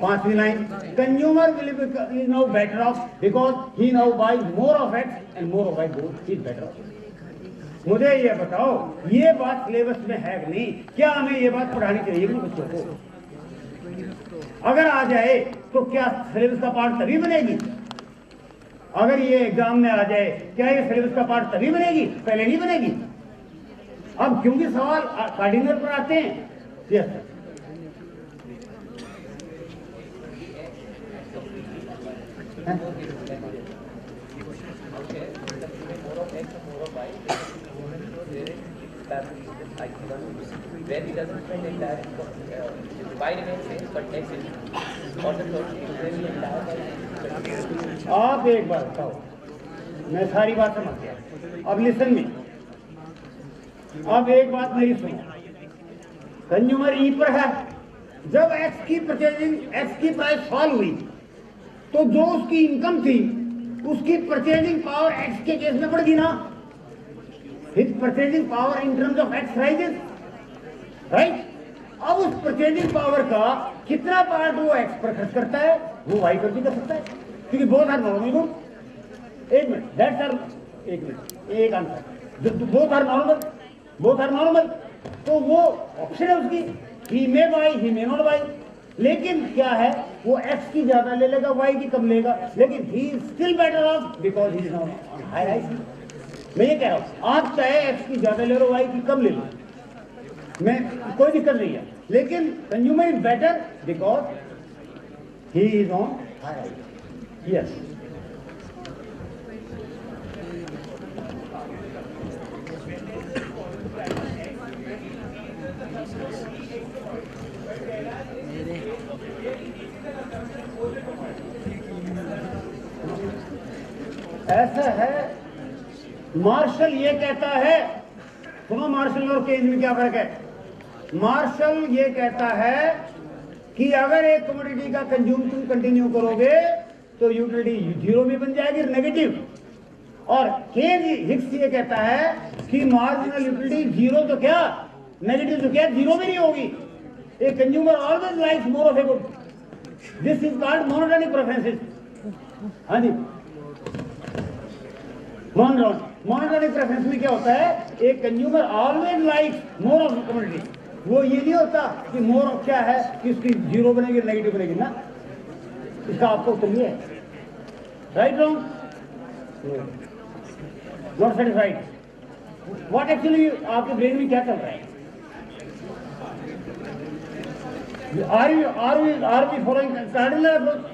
Speaker 1: पांचवी line, consumer will is now better off because he now buy more of X and more of Y, both he is better off. मुझे ये बताओ, ये बात syllabus में है कि नहीं? क्या हमें ये बात पढ़ानी चाहिए बच्चों को? अगर आ जाए तो क्या सिलेबस का पार्ट तभी बनेगी? अगर ये एग्जाम में आ जाए, क्या ये सिलेबस का पार्ट तभी बनेगी, पहले नहीं बनेगी? अब क्योंकि सवाल कार्डिनल पर आते हैं। Yes sir,
Speaker 2: where he doesn't spend entire income, y remains same but x is or the third where the entire
Speaker 1: आप एक बार बताओ, मैं सारी बात समझ गया। अब लिसन में, अब एक बात मेरी सुनो, कंज्यूमर ई पर है, जब एक्स की परचेजिंग, एक्स की प्राइस फॉल हुई तो जो उसकी इनकम थी उसकी परचेजिंग पावर एक्स के केस में बढ़ गई ना। His purchasing power in terms of x rises, right? अब उस परचेजिंग पावर का कितना पार्ट वो एक्स पर खर्च करता है, वो वाई पर भी कर सकता है, क्योंकि बोथ आर नॉर्मल गुड। एक मिनट, दैट्स आर, एक मिनट, एक answer, both are normal, both are normal, तो वो ऑप्शन है उसकी, he may buy, he may not buy. लेकिन क्या है, वो एक्स की ज्यादा ले लेगा, वाई की कम लेगा, लेकिन he is still better off because he is not on higher IC. मैं ये कह रहा हूं, आप चाहे एक्स की ज्यादा ले लो, वाई की कम ले लो, मैं कोई दिक्कत नहीं है, लेकिन consumer is better because he is on higher IC. Yes, ऐसा है, मार्शल ये कहता है, सुनो मार्शल और केज में क्या फर्क है? मार्शल ये कहता है कि अगर एक कमोडिटी का कंज्यूम तुम कंटिन्यू करोगे तो यूटिलिटी जीरो भी बन जाएगी, नेगेटिव, और केज हिक्स ये कहता है कि मार्जिनल यूटिलिटी जीरो तो क्या, नेगेटिव तो क्या, जीरो भी नहीं होगी। A consumer always likes more of a good, this is called monotonic preferences. हाँ जी, मोनोटोनिक प्रेफरेंस में क्या होता है, एक consumer always likes more of commodity. वो ये नहीं होता कि मोर ऑफ क्या है कि उसकी जीरो बनेगी नेगेटिव बनेगी ना। इसका आपको उत्तर ये है, right wrong, not satisfied. What actually आपके ब्रेन में क्या चल रहा है? Are we following cardinal approach?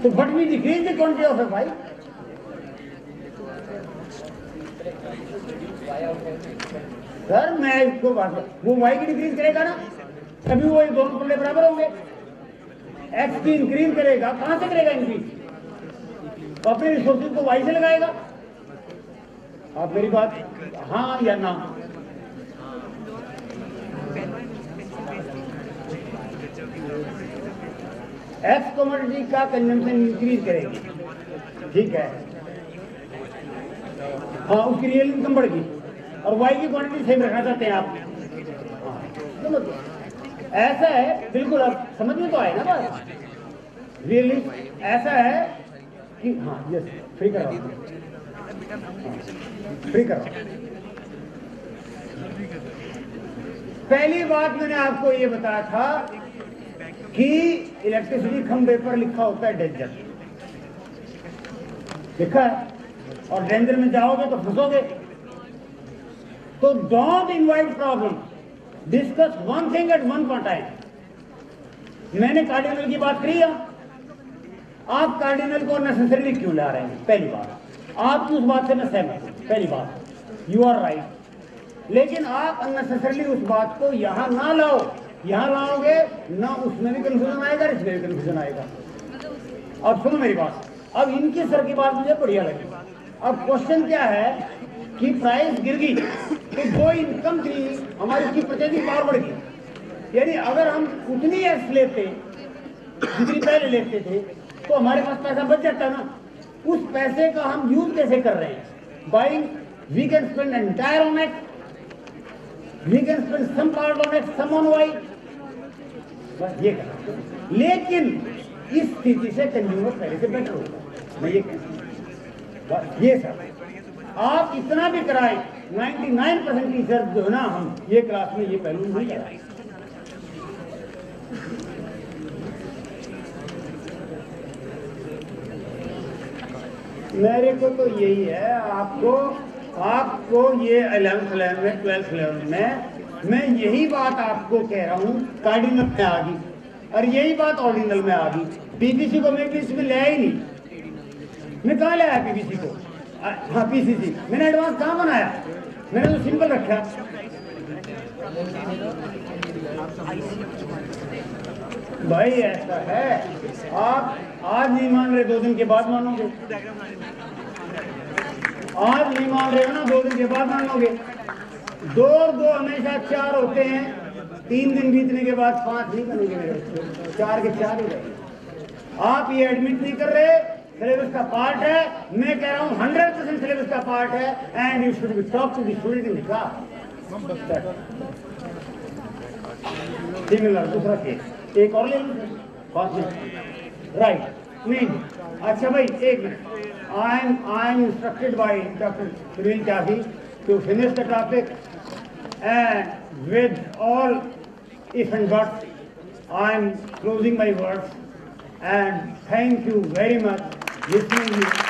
Speaker 1: So but we decrease the quantity of a y. Sir मैं इसको बात, वो y की डिक्रीज करेगा ना, तभी वो दोनों पल्ले बराबर होंगे। x की इंक्रीज करेगा, कहां से करेगा इंक्रीज? तो अपने रिसोर्सेज को y से लगाएगा। आप मेरी बात हाँ या ना? एक्स कमोडिटी का कंजम्पशन इंक्रीज करेगी, ठीक है, हाँ, उसकी रियल इनकम बढ़ेगी और वाई की क्वांटिटी सेम रखना चाहते हैं आप। ऐसा है, बिल्कुल आप समझ में तो आए ना बात। रियली ऐसा है कि हाँ, यस, फ्री कर रहा हूँ, फ्री कर रहा हूँ। पहली बात मैंने आपको ये बताया था कि इलेक्ट्रिसिटी खंबे पर लिखा होता है डेंजर, लिखा है, और डेंजर में जाओगे तो फंसोगे। तो don't invite problem, discuss one thing at one time. मैंने कार्डिनल की बात करी है, आप कार्डिनल को नेसेसरीली क्यों ला रहे हैं? पहली बात, आपकी उस बात से मैं सहमत हूं, पहली बात, यू आर राइट, लेकिन आप अननेसेसरीली उस बात को यहां ना लाओ। यहां लाओगे ना, उसमें भी कंफ्यूजन आएगा, इसमें भी कंफ्यूजन आएगा। अब सुनो मेरी बात, अब इनकी सर की बात मुझे बढ़िया लगी। अब क्वेश्चन क्या है कि प्राइस गिर गई तो जो इनकम थी हमारी, उसकी परचेजिंग पावर बढ़ गई। यानी अगर हम उतनी एक्स लेते जितनी पहले लेते थे तो हमारे पास पैसा बच जाता ना। उस पैसे का हम यूज कैसे कर रहे हैं? Buying, we can spend entire on X, we can spend some part on X, some on Y, बस ये करना। लेकिन इस स्थिति से कंज्यूमर पहले से बेटर होगा, मैं ये कहूँ। बस ये सब आप इतना भी कराएं, 99% टीचर जो है ना, हम ये क्लास में ये पहलू नहीं कराएं। मेरे को तो यही है, आपको ये 11th लेवल में, 12th लेवल में मैं यही बात आपको कह रहा हूँ, कार्डिनल में आ गई और यही बात ऑर्डिनल में आ गई। पीपीसी को मैं इसमें ले ही नहीं, मैं कहाँ लाया पीपीसी को? हाँ, पीसीसी मैंने एडवांस कहाँ बनाया? मैंने तो सिंपल रखा। भाई ऐसा है, आप आज नहीं मान रहे, 2 दिन के बाद मानोगे। आज नहीं मान रहे हो ना, 2 दिन के बाद मानोगे। 2 और 2 हमेशा 4 होते हैं, 3 दिन बीतने के बाद 5 नहीं बनेंगे मेरे बच्चे, 4 के 4 ही रहेंगे। आप ये एडमिट नहीं कर रहे, सिलेबस का पार्ट है। मैं कह रहा हूँ 100% सिलेबस का पार्ट है, and you should be talk to the student in the class. Similar दूसरा केस, एक और ले लीजिए, 5 मिनट, राइट? नहीं, अच्छा भाई, 1 minute. I am instructed by Dr. Sunil Chahi to finish the topic, and with all if and buts, I am closing my words, and thank you very much listening to me.